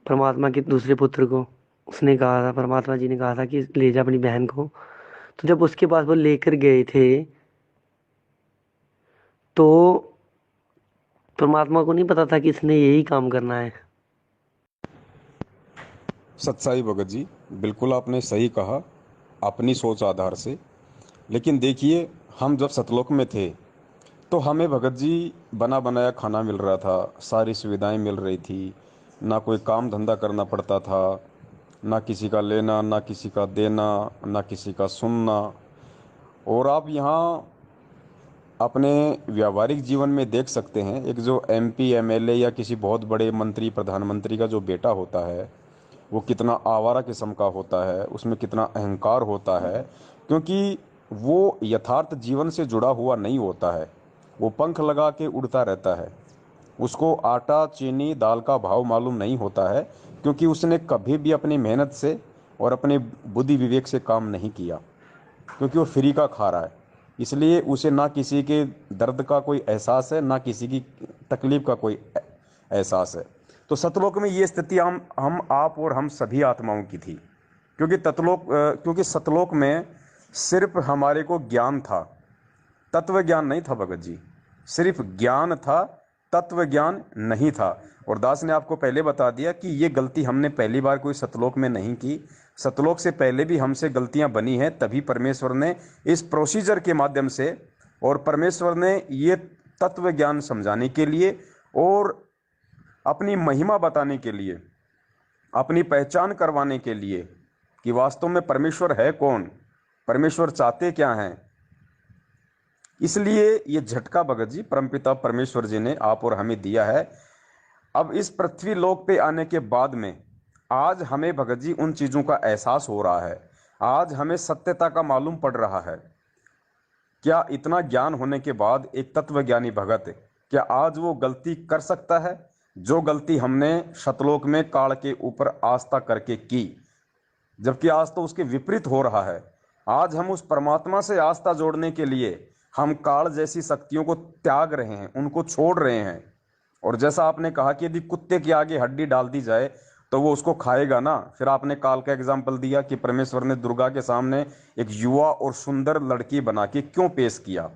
परमात्मा के दूसरे पुत्र को उसने कहा था, परमात्मा जी ने कहा था कि ले जा अपनी बहन को। तो जब उसके पास वो लेकर गए थे तो परमात्मा को नहीं पता था कि इसने यही काम करना है। सत्साई भगत जी, बिल्कुल आपने सही कहा अपनी सोच आधार से। लेकिन देखिए, हम जब सतलोक में थे तो हमें भगत जी बना बनाया खाना मिल रहा था, सारी सुविधाएं मिल रही थी, ना कोई काम धंधा करना पड़ता था, ना किसी का लेना ना किसी का देना, ना किसी का सुनना। और आप यहाँ अपने व्यावहारिक जीवन में देख सकते हैं, एक जो एमपी एमएलए या किसी बहुत बड़े मंत्री प्रधानमंत्री का जो बेटा होता है वो कितना आवारा किस्म का होता है, उसमें कितना अहंकार होता है, क्योंकि वो यथार्थ जीवन से जुड़ा हुआ नहीं होता है। वो पंख लगा के उड़ता रहता है, उसको आटा चीनी दाल का भाव मालूम नहीं होता है क्योंकि उसने कभी भी अपनी मेहनत से और अपने बुद्धि विवेक से काम नहीं किया, क्योंकि वो फ्री का खा रहा है। इसलिए उसे ना किसी के दर्द का कोई एहसास है, ना किसी की तकलीफ का कोई एहसास है। तो सतलोक में ये स्थिति हम आप और हम सभी आत्माओं की थी, क्योंकि सतलोक में सिर्फ हमारे को ज्ञान था, तत्व ज्ञान नहीं था भगत जी। सिर्फ ज्ञान था, तत्व ज्ञान नहीं था। और दास ने आपको पहले बता दिया कि ये गलती हमने पहली बार कोई सतलोक में नहीं की, सतलोक से पहले भी हमसे गलतियां बनी हैं। तभी परमेश्वर ने इस प्रोसीजर के माध्यम से, और परमेश्वर ने ये तत्व ज्ञान समझाने के लिए और अपनी महिमा बताने के लिए, अपनी पहचान करवाने के लिए कि वास्तव में परमेश्वर है कौन, परमेश्वर चाहते क्या हैं, इसलिए ये झटका भगत जी परमपिता परमेश्वर जी ने आप और हमें दिया है। अब इस पृथ्वी लोक पे आने के बाद में आज हमें भगत जी उन चीज़ों का एहसास हो रहा है, आज हमें सत्यता का मालूम पड़ रहा है। क्या इतना ज्ञान होने के बाद एक तत्वज्ञानी भगत, क्या आज वो गलती कर सकता है जो गलती हमने शतलोक में काल के ऊपर आस्था करके की, जबकि आज तो उसके विपरीत हो रहा है। आज हम उस परमात्मा से आस्था जोड़ने के लिए हम काल जैसी शक्तियों को त्याग रहे हैं, उनको छोड़ रहे हैं। और जैसा आपने कहा कि यदि कुत्ते के आगे हड्डी डाल दी जाए तो वो उसको खाएगा ना। फिर आपने काल का एग्जाम्पल दिया कि परमेश्वर ने दुर्गा के सामने एक युवा और सुंदर लड़की बना के क्यों पेश किया।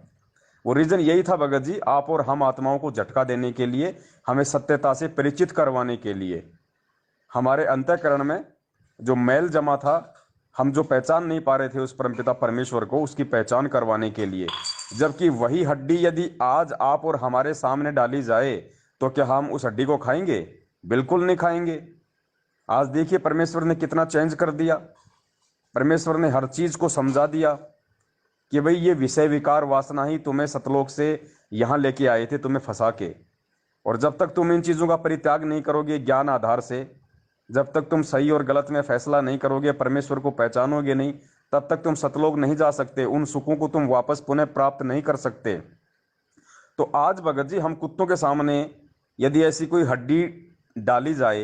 वो रीजन यही था भगत जी, आप और हम आत्माओं को झटका देने के लिए, हमें सत्यता से परिचित करवाने के लिए। हमारे अंतःकरण में जो मैल जमा था, हम जो पहचान नहीं पा रहे थे उस परमपिता परमेश्वर को, उसकी पहचान करवाने के लिए। जबकि वही हड्डी यदि आज आप और हमारे सामने डाली जाए तो क्या हम उस हड्डी को खाएंगे? बिल्कुल नहीं खाएंगे। आज देखिए परमेश्वर ने कितना चेंज कर दिया। परमेश्वर ने हर चीज को समझा दिया कि भाई ये विषय विकार वासना ही तुम्हें सतलोक से यहां लेके आए थे, तुम्हें फंसा के। और जब तक तुम इन चीजों का परित्याग नहीं करोगे ज्ञान आधार से, जब तक तुम सही और गलत में फैसला नहीं करोगे, परमेश्वर को पहचानोगे नहीं, तब तक तुम सतलोक नहीं जा सकते, उन सुखों को तुम वापस पुनः प्राप्त नहीं कर सकते। तो आज भगत जी हम कुत्तों के सामने यदि ऐसी कोई हड्डी डाली जाए,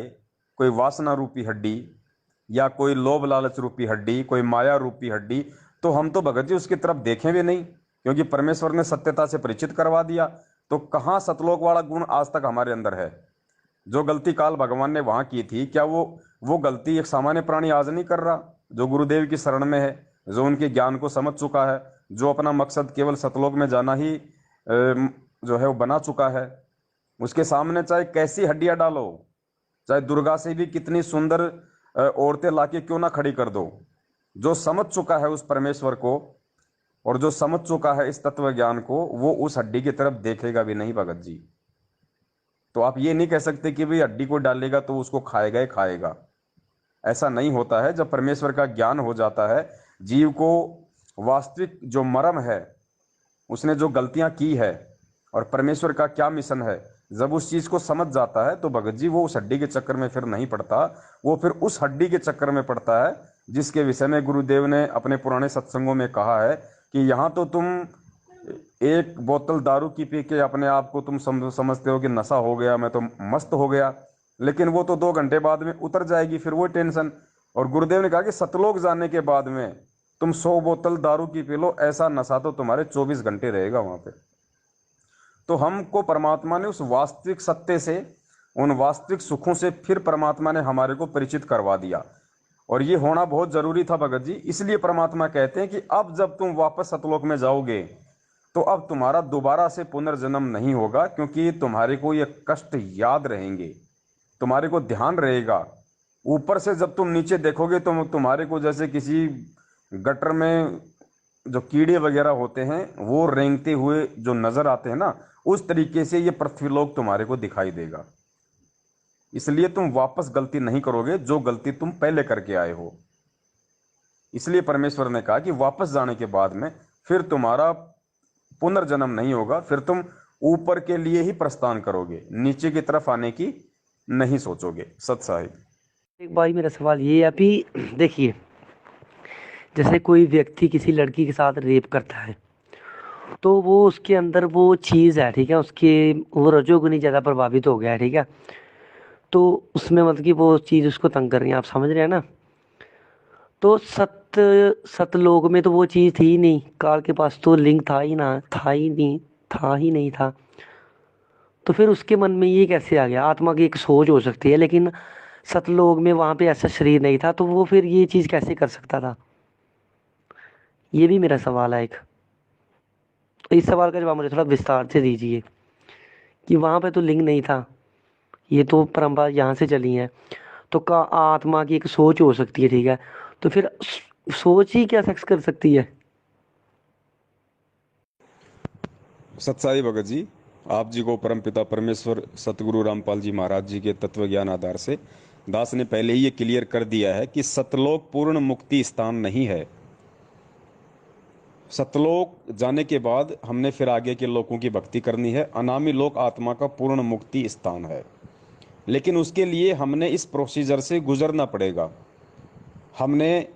कोई वासना रूपी हड्डी या कोई लोभ लालच रूपी हड्डी, कोई माया रूपी हड्डी, तो हम तो भगत जी उसकी तरफ देखें भी नहीं, क्योंकि परमेश्वर ने सत्यता से परिचित करवा दिया। तो कहाँ सतलोक वाला गुण आज तक हमारे अंदर है? जो गलती काल भगवान ने वहां की थी, क्या वो गलती एक सामान्य प्राणी आज नहीं कर रहा, जो गुरुदेव की शरण में है, जो उनके ज्ञान को समझ चुका है, जो अपना मकसद केवल सतलोक में जाना ही जो है वो बना चुका है। उसके सामने चाहे कैसी हड्डियां डालो, चाहे दुर्गा से भी कितनी सुंदर औरतें लाके क्यों ना खड़ी कर दो, जो समझ चुका है उस परमेश्वर को और जो समझ चुका है इस तत्व ज्ञान को, वो उस हड्डी की तरफ देखेगा भी नहीं भगत जी। तो आप ये नहीं कह सकते कि भाई हड्डी को डालेगा तो उसको खाएगा ही खाएगा, ऐसा नहीं होता है। जब परमेश्वर का ज्ञान हो जाता है, जीव को वास्तविक जो मर्म है, उसने जो गलतियां की है और परमेश्वर का क्या मिशन है, जब उस चीज को समझ जाता है तो भगत जी वो उस हड्डी के चक्कर में फिर नहीं पड़ता, वो फिर उस हड्डी के चक्कर में पड़ता है जिसके विषय में गुरुदेव ने अपने पुराने सत्संगों में कहा है कि यहाँ तो तुम एक बोतल दारू की पी के अपने आप को तुम समझते हो कि नशा हो गया, मैं तो मस्त हो गया, लेकिन वो तो 2 घंटे बाद में उतर जाएगी फिर वो टेंशन। और गुरुदेव ने कहा कि सतलोक जाने के बाद में तुम 100 बोतल दारू की पी लो, ऐसा नशा तो तुम्हारे 24 घंटे रहेगा वहां पे। तो हमको परमात्मा ने उस वास्तविक सत्य से, उन वास्तविक सुखों से फिर परमात्मा ने हमारे को परिचित करवा दिया। और ये होना बहुत जरूरी था भगत जी। इसलिए परमात्मा कहते हैं कि अब जब तुम वापस सतलोक में जाओगे तो अब तुम्हारा दोबारा से पुनर्जन्म नहीं होगा, क्योंकि तुम्हारे को ये कष्ट याद रहेंगे, तुम्हारे को ध्यान रहेगा। ऊपर से जब तुम नीचे देखोगे तो तुम्हारे को जैसे किसी गटर में जो कीड़े वगैरह होते हैं वो रेंगते हुए जो नजर आते हैं ना, उस तरीके से ये पृथ्वीलोक तुम्हारे को दिखाई देगा। इसलिए तुम वापस गलती नहीं करोगे जो गलती तुम पहले करके आए हो। इसलिए परमेश्वर ने कहा कि वापस जाने के बाद में फिर तुम्हारा पुनर्जन्म नहीं होगा, फिर तुम ऊपर के लिए ही प्रस्थान करोगे, नीचे की तरफ आने की नहीं सोचोगे। सत साहिब। एक भाई मेरा सवाल ये है, अभी देखिए जैसे कोई व्यक्ति किसी लड़की के साथ रेप करता है तो वो उसके अंदर वो चीज़ है, ठीक है, उसके वो रजोगुनी ज़्यादा प्रभावित हो गया है, ठीक है। तो उसमें मतलब कि वो चीज़ उसको तंग कर रही है, आप समझ रहे हैं ना। तो सतलोक में तो वो चीज़ थी ही नहीं, काल के पास तो लिंग था ही नहीं था। तो फिर उसके मन में ये कैसे आ गया? आत्मा की एक सोच हो सकती है, लेकिन सतलोक में वहां पे ऐसा शरीर नहीं था, तो वो फिर ये चीज़ कैसे कर सकता था? ये भी मेरा सवाल है एक। तो इस सवाल का जवाब मुझे थोड़ा विस्तार से दीजिए कि वहां पे तो लिंग नहीं था, ये तो परंपरा यहाँ से चली है। तो का आत्मा की एक सोच हो सकती है, ठीक है। तो फिर सोच ही क्या सेक्स कर सकती है? सत्साई भगत जी, आप जी को परमपिता परमेश्वर सतगुरु रामपाल जी महाराज जी के तत्व ज्ञान आधार से दास ने पहले ही ये क्लियर कर दिया है कि सतलोक पूर्ण मुक्ति स्थान नहीं है। सतलोक जाने के बाद हमने फिर आगे के लोकों की भक्ति करनी है। अनामी लोक आत्मा का पूर्ण मुक्ति स्थान है, लेकिन उसके लिए हमने इस प्रोसीजर से गुजरना पड़ेगा। हमने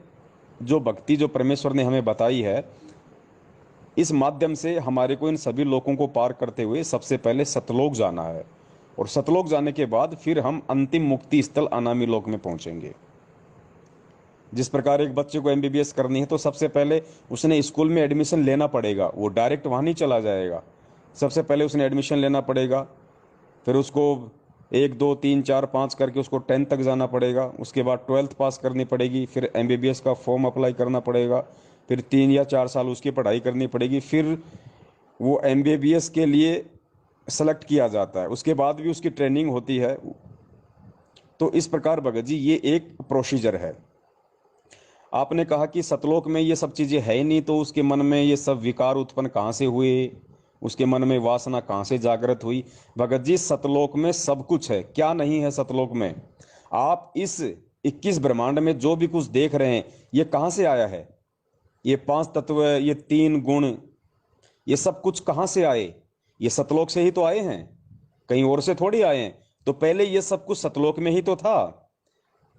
जो भक्ति जो परमेश्वर ने हमें बताई है, इस माध्यम से हमारे को इन सभी लोकों को पार करते हुए सबसे पहले सतलोक जाना है, और सतलोक जाने के बाद फिर हम अंतिम मुक्ति स्थल अनामी लोक में पहुंचेंगे। जिस प्रकार एक बच्चे को एमबीबीएस करनी है तो सबसे पहले उसने स्कूल में एडमिशन लेना पड़ेगा, वो डायरेक्ट वहाँ नहीं चला जाएगा। सबसे पहले उसने एडमिशन लेना पड़ेगा, फिर उसको 1 2 3 4 5 करके उसको 10th तक जाना पड़ेगा, उसके बाद 12th पास करनी पड़ेगी, फिर एमबीबीएस का फॉर्म अप्लाई करना पड़ेगा, फिर 3 या 4 साल उसकी पढ़ाई करनी पड़ेगी, फिर वो एमबीबीएस के लिए सेलेक्ट किया जाता है, उसके बाद भी उसकी ट्रेनिंग होती है। तो इस प्रकार भगत जी ये एक प्रोसीजर है। आपने कहा कि सतलोक में ये सब चीजें है ही नहीं, तो उसके मन में ये सब विकार उत्पन्न कहाँ से हुए, उसके मन में वासना कहाँ से जागृत हुई? भगत जी सतलोक में सब कुछ है, क्या नहीं है सतलोक में? आप इस 21 ब्रह्मांड में जो भी कुछ देख रहे हैं ये कहाँ से आया है? ये 5 तत्व, ये 3 गुण, ये सब कुछ कहाँ से आए? ये सतलोक से ही तो आए हैं, कहीं और से थोड़ी आए हैं। तो पहले ये सब कुछ सतलोक में ही तो था।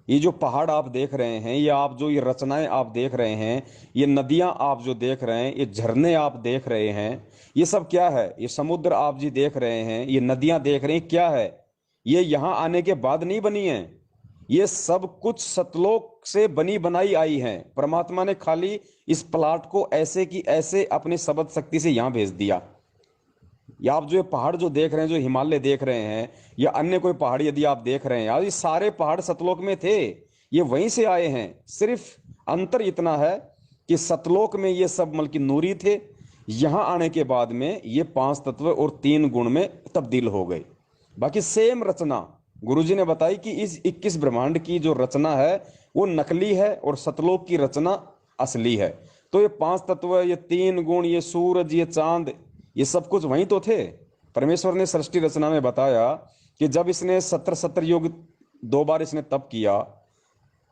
ये जो पहाड़ आप देख रहे हैं, ये आप जो ये रचनाएं आप देख रहे हैं, ये नदियां आप जो देख रहे हैं, ये झरने आप देख रहे हैं, ये सब क्या है? ये समुद्र आप जी देख रहे हैं, ये नदियां देख रहे हैं, क्या है? ये यहां आने के बाद नहीं बनी है, ये सब कुछ सतलोक से बनी बनाई आई हैं। परमात्मा ने खाली इस प्लाट को ऐसे की ऐसे अपनी सबद शक्ति से यहां भेज दिया। या आप जो ये पहाड़ जो देख रहे हैं, जो हिमालय देख रहे हैं, या अन्य कोई पहाड़ यदि आप देख रहे हैं, यार ये सारे पहाड़ सतलोक में थे, ये वहीं से आए हैं। सिर्फ अंतर इतना है कि सतलोक में ये सब मतलब नूरी थे, यहां आने के बाद में ये 5 तत्व और 3 गुण में तब्दील हो गए। बाकी सेम रचना गुरुजी ने बताई कि इस 21 ब्रह्मांड की जो रचना है वो नकली है और सतलोक की रचना असली है। तो ये 5 तत्व, ये 3 गुण, ये सूरज, ये चांद, ये सब कुछ वहीं तो थे। परमेश्वर ने सृष्टि रचना में बताया कि जब इसने 70 युग 2 बार इसने तप किया,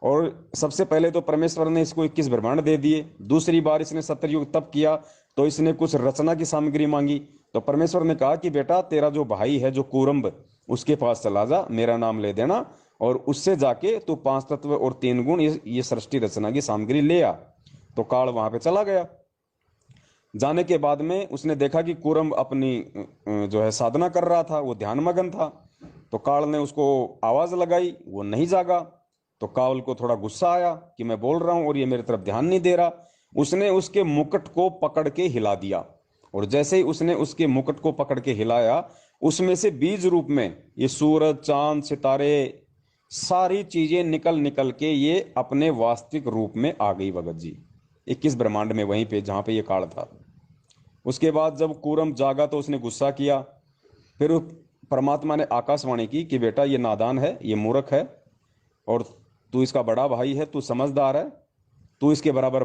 और सबसे पहले तो परमेश्वर ने इसको 21 ब्रह्मांड दे दिए, दूसरी बार इसने 70 युग तप किया तो इसने कुछ रचना की सामग्री मांगी। तो परमेश्वर ने कहा कि बेटा तेरा जो भाई है जो कूरम्ब, उसके पास चला जा, मेरा नाम ले देना, और उससे जाके तू 5 तत्व और 3 गुण ये सृष्टि रचना की सामग्री ले आ। तो काल वहां पे चला गया। जाने के बाद में उसने देखा कि कूरम्ब अपनी जो है साधना कर रहा था, वो ध्यान मगन था। तो काल ने उसको आवाज लगाई, वो नहीं जागा। तो काल को थोड़ा गुस्सा आया कि मैं बोल रहा हूं और ये मेरी तरफ ध्यान नहीं दे रहा। उसने उसके मुकुट को पकड़ के हिला दिया, और जैसे ही उसने उसके मुकुट को पकड़ के हिलाया, उसमें से बीज रूप में ये सूरज, चांद, सितारे, सारी चीजें निकल निकल के ये अपने वास्तविक रूप में आ गई भगत जी, 21 ब्रह्मांड में, वहीं पे जहां पे ये काल था। उसके बाद जब कूरम जागा तो उसने गुस्सा किया। फिर परमात्मा ने आकाशवाणी की कि बेटा ये नादान है, ये मूर्ख है, और तू इसका बड़ा भाई है, तू समझदार है, तू इसके बराबर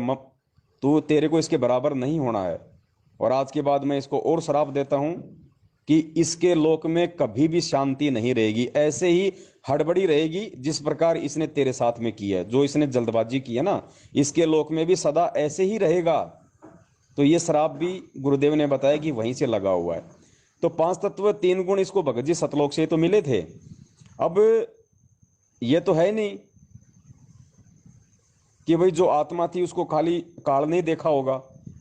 तू, तेरे को इसके बराबर नहीं होना है। और आज के बाद मैं इसको और श्राप देता हूं कि इसके लोक में कभी भी शांति नहीं रहेगी, ऐसे ही हड़बड़ी रहेगी जिस प्रकार इसने तेरे साथ में की है, जो इसने जल्दबाजी की है ना, इसके लोक में भी सदा ऐसे ही रहेगा। तो ये श्राप भी गुरुदेव ने बताया कि वहीं से लगा हुआ है। तो 5 तत्व 3 गुण इसको भगत जी सतलोक से तो मिले थे। अब ये तो है नहीं कि भाई जो आत्मा थी उसको खाली काल नहीं देखा होगा,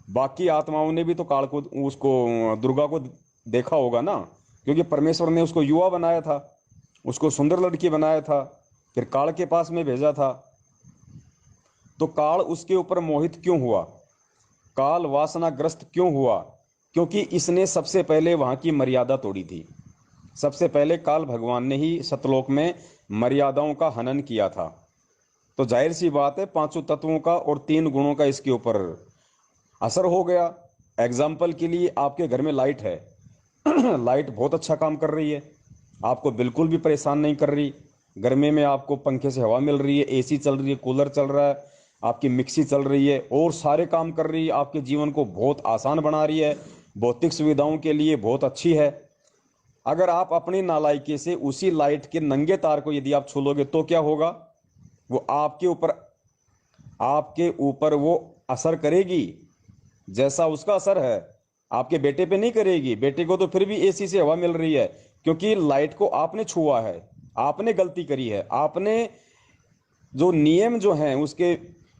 बाकी आत्माओं ने भी तो काल को, उसको दुर्गा को देखा होगा ना, क्योंकि परमेश्वर ने उसको युवा बनाया था, उसको सुंदर लड़की बनाया था, फिर काल के पास में भेजा था। तो काल उसके ऊपर मोहित क्यों हुआ, काल वासनाग्रस्त क्यों हुआ? क्योंकि इसने सबसे पहले वहां की मर्यादा तोड़ी थी। सबसे पहले काल भगवान ने ही सतलोक में मर्यादाओं का हनन किया था। तो जाहिर सी बात है, पांचों तत्वों का और तीन गुणों का इसके ऊपर असर हो गया। एग्जाम्पल के लिए, आपके घर में लाइट है लाइट बहुत अच्छा काम कर रही है, आपको बिल्कुल भी परेशान नहीं कर रही। गर्मी में आपको पंखे से हवा मिल रही है, एसी चल रही है, कूलर चल रहा है, आपकी मिक्सी चल रही है और सारे काम कर रही है, आपके जीवन को बहुत आसान बना रही है, भौतिक सुविधाओं के लिए बहुत अच्छी है। अगर आप अपनी नालायकी से उसी लाइट के नंगे तार को यदि आप छू लोगे तो क्या होगा? वो आपके ऊपर वो असर करेगी जैसा उसका असर है, आपके बेटे पे नहीं करेगी। बेटे को तो फिर भी एसी से हवा मिल रही है, क्योंकि लाइट को आपने छुआ है, आपने गलती करी है, आपने जो नियम जो हैं उसके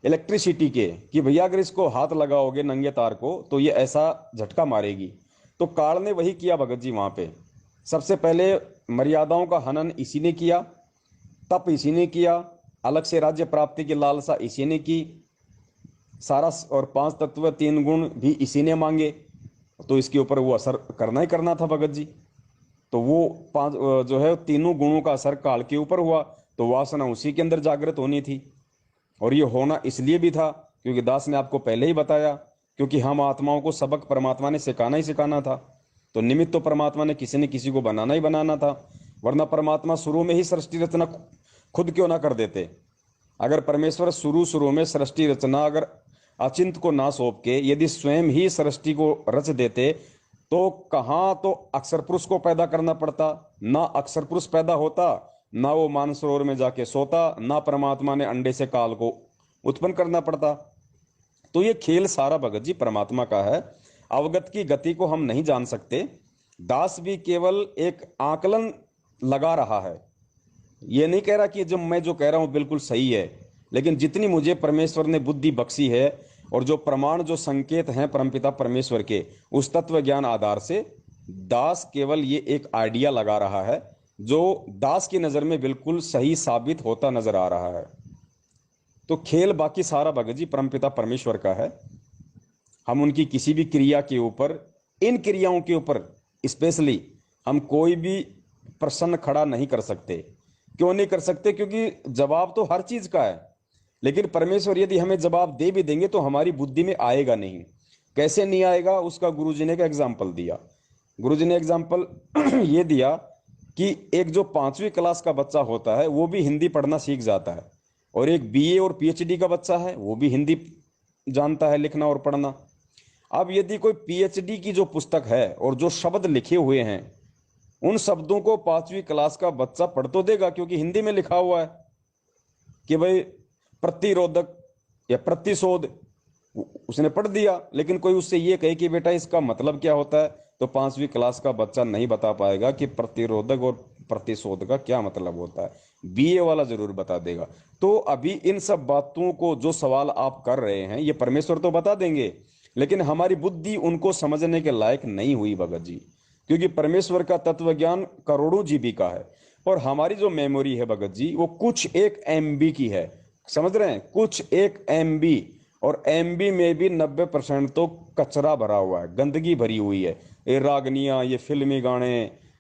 इलेक्ट्रिसिटी के, कि भैया अगर इसको हाथ लगाओगे नंगे तार को तो ये ऐसा झटका मारेगी। तो काल ने वही किया भगत जी वहां पे। सबसे पहले मर्यादाओं का हनन इसी ने किया, तप इसी ने किया, अलग से राज्य प्राप्ति की लालसा इसी ने की, सारा और पांच तत्व तीन गुण भी इसी ने मांगे। तो इसके ऊपर वो असर करना ही करना था भगत जी। तो वो पांच जो है तीनों गुणों का असर काल के ऊपर हुआ, तो वासना उसी के अंदर जागृत होनी थी। और ये होना इसलिए भी था क्योंकि दास ने आपको पहले ही बताया, क्योंकि हम आत्माओं को सबक परमात्मा ने सिखाना ही सिखाना था। तो निमित्त तो परमात्मा ने किसी न किसी को बनाना ही बनाना था, वरना परमात्मा शुरू में ही सृष्टि रचना खुद क्यों ना कर देते। अगर परमेश्वर शुरू शुरू में सृष्टि रचना अगर अचिंत को ना सौंप के यदि स्वयं ही सृष्टि को रच देते, तो कहाँ तो अक्षर पुरुष को पैदा करना पड़ता, ना अक्षर पुरुष पैदा होता, ना वो मानसरोवर में जाके सोता, ना परमात्मा ने अंडे से काल को उत्पन्न करना पड़ता। तो ये खेल सारा भगत जी परमात्मा का है। अवगत की गति को हम नहीं जान सकते। दास भी केवल एक आकलन लगा रहा है, ये नहीं कह रहा कि जो मैं जो कह रहा हूं बिल्कुल सही है, लेकिन जितनी मुझे परमेश्वर ने बुद्धि बख्शी है और जो प्रमाण जो संकेत हैं परमपिता परमेश्वर के, उस तत्व ज्ञान आधार से दास केवल ये एक आइडिया लगा रहा है जो दास की नजर में बिल्कुल सही साबित होता नजर आ रहा है। तो खेल बाकी सारा भगत जी परमपिता परमेश्वर का है। हम उनकी किसी भी क्रिया के ऊपर, इन क्रियाओं के ऊपर स्पेशली हम कोई भी प्रश्न खड़ा नहीं कर सकते। क्यों नहीं कर सकते? क्योंकि जवाब तो हर चीज का है, लेकिन परमेश्वर यदि हमें जवाब दे भी देंगे तो हमारी बुद्धि में आएगा नहीं। कैसे नहीं आएगा? उसका गुरुजी ने एक एग्जाम्पल दिया। गुरुजी ने एग्जाम्पल ये दिया कि एक जो 5वीं क्लास का बच्चा होता है वो भी हिंदी पढ़ना सीख जाता है, और एक बीए और पीएचडी का बच्चा है वो भी हिंदी जानता है लिखना और पढ़ना। अब यदि कोई पीएचडी की जो पुस्तक है और जो शब्द लिखे हुए हैं, उन शब्दों को 5वीं क्लास का बच्चा पढ़ तो देगा क्योंकि हिंदी में लिखा हुआ है कि भाई प्रतिरोधक या प्रतिशोध, उसने पढ़ दिया। लेकिन कोई उससे ये कहे कि बेटा इसका मतलब क्या होता है, तो 5वीं क्लास का बच्चा नहीं बता पाएगा कि प्रतिरोधक और प्रतिशोध का क्या मतलब होता है। बीए वाला जरूर बता देगा। तो अभी इन सब बातों को जो सवाल आप कर रहे हैं ये परमेश्वर तो बता देंगे, लेकिन हमारी बुद्धि उनको समझने के लायक नहीं हुई भगत जी, क्योंकि परमेश्वर का तत्व ज्ञान करोड़ों जीबी का है और हमारी जो मेमोरी है भगत जी वो कुछ एक एमबी की है। समझ रहे हैं? कुछ एक एमबी, और एमबी में भी 90% तो कचरा भरा हुआ है, गंदगी भरी हुई है। ये रागनियां, ये फिल्मी गाने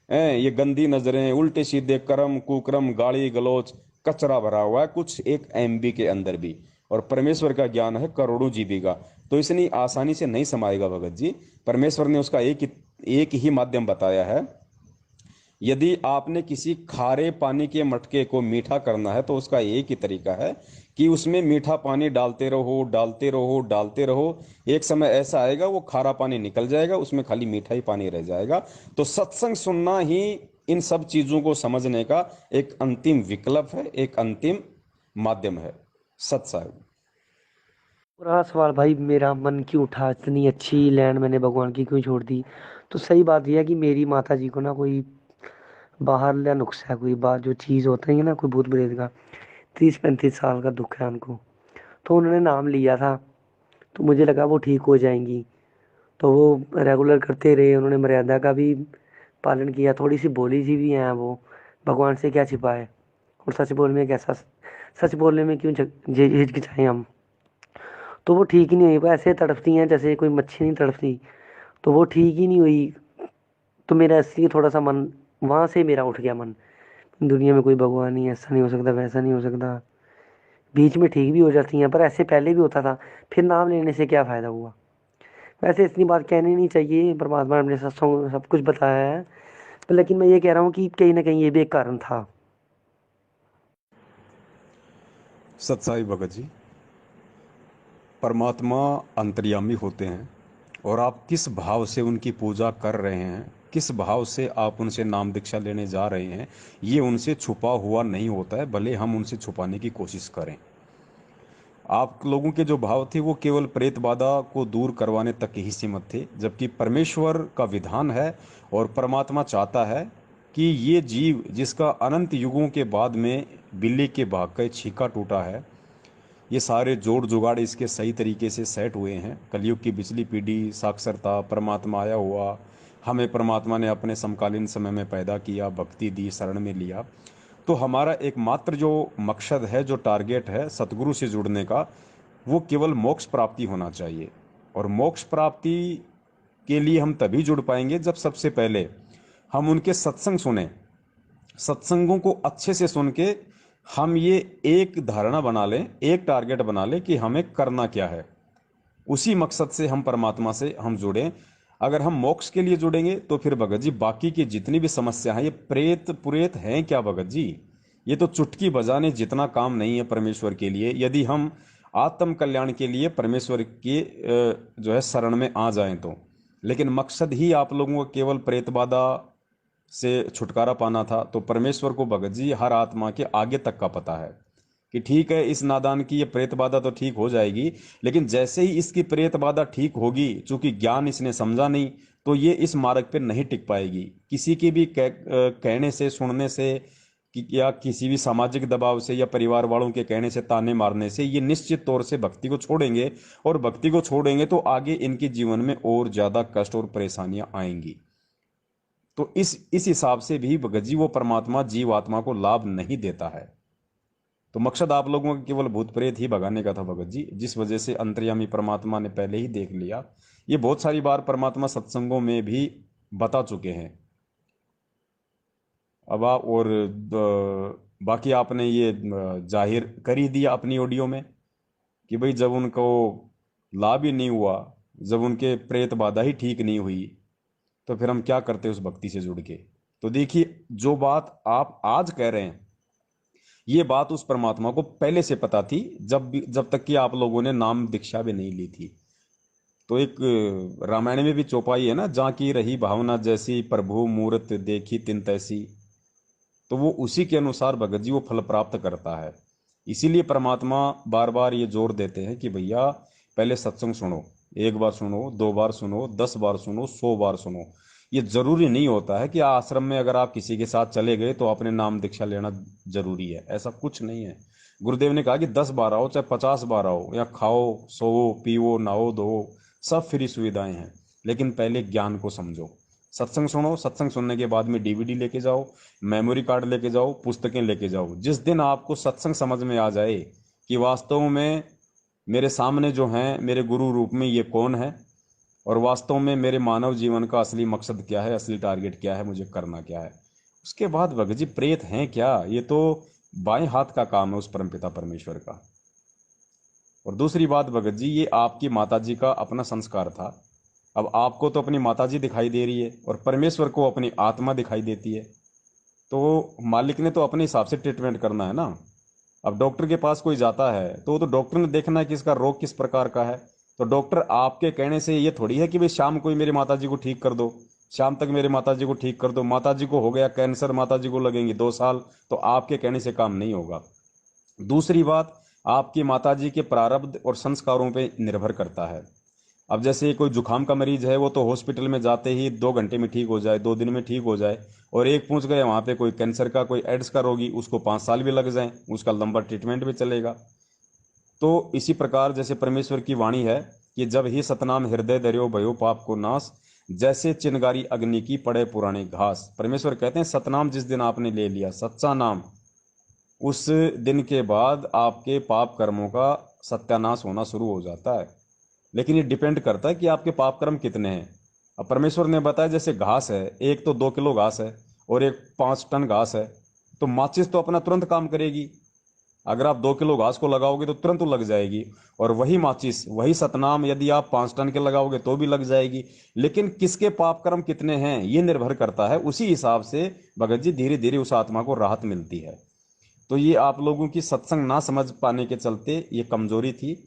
हैं, ये गंदी नजरें, उल्टे सीधे कर्म कुकर्म, गाली गलौच, कचरा भरा हुआ है कुछ एक एमबी के अंदर भी। और परमेश्वर का ज्ञान है करोड़ों जीबी का, तो इतनी आसानी से नहीं समाएगा भगत जी। परमेश्वर ने उसका एक ही माध्यम बताया है। यदि आपने किसी खारे पानी के मटके को मीठा करना है तो उसका एक ही तरीका है कि उसमें मीठा पानी डालते रहो डालते रहो डालते रहो, एक समय ऐसा आएगा वो खारा पानी निकल जाएगा, उसमें खाली मीठा ही पानी रह जाएगा। तो सत्संग सुनना ही इन सब चीजों को समझने का एक अंतिम विकल्प है, एक अंतिम माध्यम है। सत्संग। पूरा सवाल भाई, मेरा मन क्यों उठा, इतनी अच्छी लैंड मैंने भगवान की क्यों छोड़ दी? तो सही बात यह है कि मेरी माता जी को ना कोई बाहर या नुस्खा है, कोई बात जो चीज़ होता है ना, कोई भूत प्रेत का, 30-35 साल का दुख है उनको। तो उन्होंने नाम लिया था, तो मुझे लगा वो ठीक हो जाएंगी, तो वो रेगुलर करते रहे। उन्होंने मर्यादा का भी पालन किया, थोड़ी सी बोली सी भी हैं वो, भगवान से क्या छिपा है, और सच बोलने में कैसा, सच बोलने में क्यों हिचकिचाएं हम। तो वो ठीक ही नहीं हुई, वो ऐसे तड़पती हैं जैसे कोई मच्छी नहीं तड़पती, तो वो ठीक ही नहीं हुई। तो मेरा इसलिए थोड़ा सा मन, वहां से मेरा उठ गया मन, दुनिया में कोई भगवान नहीं है, ऐसा नहीं हो सकता, वैसा नहीं हो सकता। बीच में ठीक भी हो जाती हैं, पर ऐसे पहले भी होता था, फिर नाम लेने से क्या फायदा हुआ। वैसे इतनी बात कहनी नहीं चाहिए, परमात्मा ने अपने सत्संग में सब कुछ बताया है, पर लेकिन मैं ये कह रहा हूँ कि कहीं ना कहीं ये भी एक कारण था। सत्साई भगत जी, परमात्मा अंतर्यामी होते हैं, और आप किस भाव से उनकी पूजा कर रहे हैं, किस भाव से आप उनसे नाम दीक्षा लेने जा रहे हैं, ये उनसे छुपा हुआ नहीं होता है, भले हम उनसे छुपाने की कोशिश करें। आप लोगों के जो भाव थे वो केवल प्रेत बाधा को दूर करवाने तक ही सीमित थे, जबकि परमेश्वर का विधान है और परमात्मा चाहता है कि ये जीव जिसका अनंत युगों के बाद में बिल्ली के भाग का छीका टूटा है, ये सारे जोड़ जुगाड़ इसके सही तरीके से सेट हुए हैं। कलयुग की पिछली पीढ़ी, साक्षरता, परमात्मा आया हुआ, हमें परमात्मा ने अपने समकालीन समय में पैदा किया, भक्ति दी, शरण में लिया। तो हमारा एकमात्र जो मकसद है, जो टारगेट है सतगुरु से जुड़ने का, वो केवल मोक्ष प्राप्ति होना चाहिए। और मोक्ष प्राप्ति के लिए हम तभी जुड़ पाएंगे जब सबसे पहले हम उनके सत्संग सुने, सत्संगों को अच्छे से सुन के हम ये एक धारणा बना लें, एक टारगेट बना लें कि हमें करना क्या है, उसी मकसद से हम परमात्मा से हम जुड़ें। अगर हम मोक्ष के लिए जुड़ेंगे तो फिर भगत जी बाकी की जितनी भी समस्या है, ये प्रेत पुरेत हैं क्या भगत जी, ये तो चुटकी बजाने जितना काम नहीं है परमेश्वर के लिए। यदि हम आत्म कल्याण के लिए परमेश्वर के जो है शरण में आ जाएं तो, लेकिन मकसद ही आप लोगों को केवल प्रेत बाधा से छुटकारा पाना था, तो परमेश्वर को भगत जी हर आत्मा के आगे तक का पता है कि ठीक है, इस नादान की ये प्रेत बाधा तो ठीक हो जाएगी, लेकिन जैसे ही इसकी प्रेत बाधा ठीक होगी, चूंकि ज्ञान इसने समझा नहीं, तो ये इस मार्ग पे नहीं टिक पाएगी। किसी की भी कहने से, सुनने से, या किसी भी सामाजिक दबाव से, या परिवार वालों के कहने से, ताने मारने से ये निश्चित तौर से भक्ति को छोड़ेंगे, और भक्ति को छोड़ेंगे तो आगे इनके जीवन में और ज्यादा कष्ट और परेशानियां आएंगी। तो इस हिसाब से भी भगत जी वो परमात्मा जीव आत्मा को लाभ नहीं देता है। तो मकसद आप लोगों का केवल भूत प्रेत ही भगाने का था भगत जी, जिस वजह से अंतर्यामी परमात्मा ने पहले ही देख लिया। ये बहुत सारी बार परमात्मा सत्संगों में भी बता चुके हैं। अब आप और बाकी आपने ये जाहिर कर ही दिया अपनी ऑडियो में कि भाई जब उनको लाभ ही नहीं हुआ, जब उनके प्रेत बाधा ही ठीक नहीं हुई, तो फिर हम क्या करते उस भक्ति से जुड़ के। तो देखिए, जो बात आप आज कह रहे हैं, ये बात उस परमात्मा को पहले से पता थी, जब तक कि आप लोगों ने नाम दीक्षा भी नहीं ली थी। तो एक रामायण में भी चौपाई है ना, जहाँ की रही भावना जैसी, प्रभु मूरत देखी तिन तैसी। तो वो उसी के अनुसार भगत जी वो फल प्राप्त करता है। इसीलिए परमात्मा बार बार ये जोर देते हैं कि भैया पहले सत्संग सुनो, एक बार सुनो, दो बार सुनो, 10 बार सुनो, 100 बार सुनो। ये जरूरी नहीं होता है कि आश्रम में अगर आप किसी के साथ चले गए तो आपने नाम दीक्षा लेना जरूरी है, ऐसा कुछ नहीं है। गुरुदेव ने कहा कि 10 बार आओ, चाहे 50 बार आओ, या खाओ, सोओ, पीओ, नहाओ धो, सब फ्री सुविधाएं हैं, लेकिन पहले ज्ञान को समझो। सत्संग सुनो, सत्संग सुनने के बाद में डीवीडी लेके जाओ, मेमोरी कार्ड लेके जाओ, पुस्तकें लेके जाओ। जिस दिन आपको सत्संग समझ में आ जाए कि वास्तव में मेरे सामने जो हैं मेरे गुरु रूप में ये कौन है, और वास्तव में मेरे मानव जीवन का असली मकसद क्या है, असली टारगेट क्या है, मुझे करना क्या है, उसके बाद भगत जी प्रेत हैं क्या, ये तो बाएं हाथ का काम है उस परमपिता परमेश्वर का। और दूसरी बात भगत जी, ये आपकी माता जी का अपना संस्कार था। अब आपको तो अपनी माता जी दिखाई दे रही है और परमेश्वर को अपनी आत्मा दिखाई देती है, तो मालिक ने तो अपने हिसाब से ट्रीटमेंट करना है ना। अब डॉक्टर के पास कोई जाता है तो वो तो डॉक्टर ने देखना है कि इसका रोग किस प्रकार का है। तो डॉक्टर आपके कहने से ये थोड़ी है कि भाई शाम को ही मेरी माता जी को ठीक कर दो, शाम तक मेरे माता जी को ठीक कर दो। माता जी को हो गया कैंसर, माता जी को लगेंगे 2 साल, तो आपके कहने से काम नहीं होगा। दूसरी बात, आपकी माता जी के प्रारब्ध और संस्कारों पे निर्भर करता है। अब जैसे कोई जुकाम का मरीज है, वो तो हॉस्पिटल में जाते ही 2 घंटे में ठीक हो जाए, 2 दिन में ठीक हो जाए, और एक पूछ गए वहाँ पे कोई कैंसर का, कोई एड्स का रोगी, उसको 5 साल भी लग जाए, उसका लंबा ट्रीटमेंट भी चलेगा। तो इसी प्रकार जैसे परमेश्वर की वाणी है कि जब ही सतनाम हृदय धर्यो भयो पाप को नाश, जैसे चिनगारी अग्नि की पड़े पुरानी घास। परमेश्वर कहते हैं सतनाम जिस दिन आपने ले लिया, सच्चा नाम, उस दिन के बाद आपके पाप कर्मों का सत्यानाश होना शुरू हो जाता है। लेकिन ये डिपेंड करता है कि आपके पाप कर्म कितने हैं। अब परमेश्वर ने बताया जैसे घास है, एक तो 2 किलो घास है और एक 5 टन घास है, तो माचिस तो अपना तुरंत काम करेगी। अगर आप 2 किलो घास को लगाओगे तो तुरंत तो लग जाएगी, और वही माचिस, वही सतनाम यदि आप 5 टन के लगाओगे तो भी लग जाएगी। लेकिन किसके पाप कर्म कितने हैं ये निर्भर करता है। उसी हिसाब से भगत जी धीरे धीरे उस आत्मा को राहत मिलती है। तो ये आप लोगों की सत्संग ना समझ पाने के चलते ये कमजोरी थी,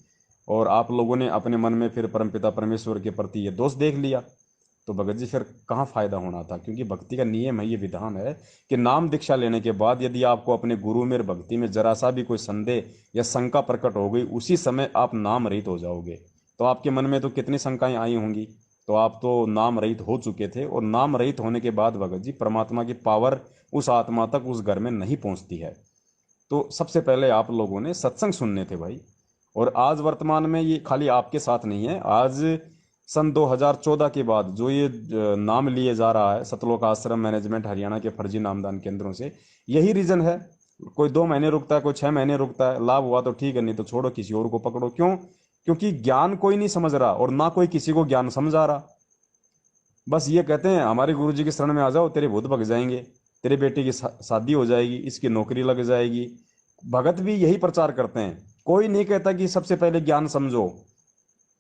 और आप लोगों ने अपने मन में फिर परमपिता परमेश्वर के प्रति ये दोष देख लिया। तो भगत जी फिर कहाँ फायदा होना था, क्योंकि भक्ति का नियम है, ये विधान है कि नाम दीक्षा लेने के बाद यदि आपको अपने गुरु में भक्ति में जरा सा भी कोई संदेह या शंका प्रकट हो गई, उसी समय आप नाम रहित हो जाओगे। तो आपके मन में तो कितनी शंकाएं आई होंगी, तो आप तो नाम रहित हो चुके थे। और नाम रहित होने के बाद भगत जी परमात्मा की पावर उस आत्मा तक, उस घर में नहीं पहुंचती है। तो सबसे पहले आप लोगों ने सत्संग सुनने थे भाई। और आज वर्तमान में ये खाली आपके साथ नहीं है, आज सन 2014 के बाद जो ये नाम लिए जा रहा है सतलोक आश्रम मैनेजमेंट हरियाणा के फर्जी नामदान केंद्रों से, यही रीजन है। कोई 2 महीने रुकता है, कोई 6 महीने रुकता है, लाभ हुआ तो ठीक है, नहीं तो छोड़ो, किसी और को पकड़ो। क्यों? क्योंकि ज्ञान कोई नहीं समझ रहा और ना कोई किसी को ज्ञान समझा रहा। बस ये कहते हैं हमारे गुरु जी की शरण में आ जाओ, तेरे भूत भग जाएंगे, तेरे बेटे की शादी हो जाएगी, इसकी नौकरी लग जाएगी। भगत भी यही प्रचार करते हैं। कोई नहीं कहता कि सबसे पहले ज्ञान समझो,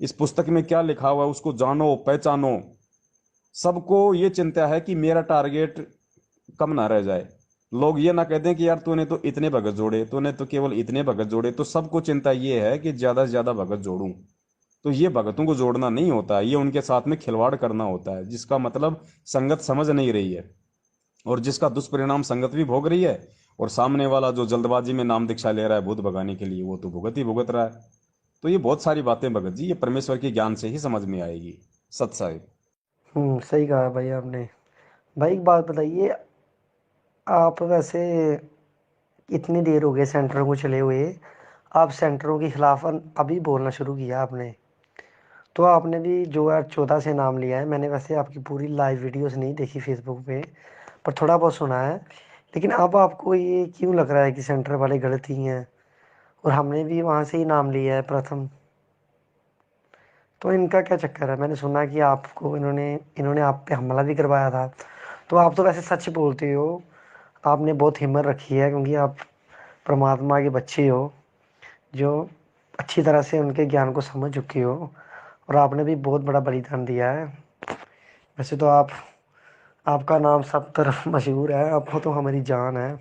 इस पुस्तक में क्या लिखा हुआ है उसको जानो पहचानो। सबको ये चिंता है कि मेरा टारगेट कम ना रह जाए। लोग ये ना कहते हैं कि यार तूने तो इतने भगत जोड़े, तूने तो केवल इतने भगत जोड़े। तो सबको चिंता ये है कि ज्यादा से ज्यादा भगत जोड़ूं। तो ये भगतों को जोड़ना नहीं होता है, ये उनके साथ में खिलवाड़ करना होता है, जिसका मतलब संगत समझ नहीं रही है, और जिसका दुष्परिणाम संगत भी भोग रही है। और सामने वाला जो जल्दबाजी में नाम दीक्षा ले रहा है भूत भगाने के लिए, वो तो भुगत ही भुगत रहा है। तो ये बहुत सारी बातें भगत जी ये परमेश्वर के ज्ञान से ही समझ में आएगी। सत साहिब। सही कहा भाई आपने। भाई एक बात बताइए, आप वैसे इतनी देर हो गई सेंटरों को चले हुए, आप सेंटरों के खिलाफ अभी बोलना शुरू किया आपने। तो आपने भी जो है 14 से नाम लिया है। मैंने वैसे आपकी पूरी लाइव वीडियोस नहीं देखी फेसबुक पे, पर थोड़ा बहुत सुना है। लेकिन अब आपको ये क्यों लग रहा है कि सेंटर वाले गलत ही हैं, और हमने भी वहाँ से ही नाम लिया है प्रथम? तो इनका क्या चक्कर है? मैंने सुना कि आपको इन्होंने इन्होंने आप पे हमला भी करवाया था। तो आप तो वैसे सच बोलते हो, आपने बहुत हिम्मत रखी है, क्योंकि आप परमात्मा के बच्चे हो जो अच्छी तरह से उनके ज्ञान को समझ चुके हो, और आपने भी बहुत बड़ा बलिदान दिया है। वैसे तो आपका नाम सब तरफ मशहूर है, आप हो तो हमारी जान है।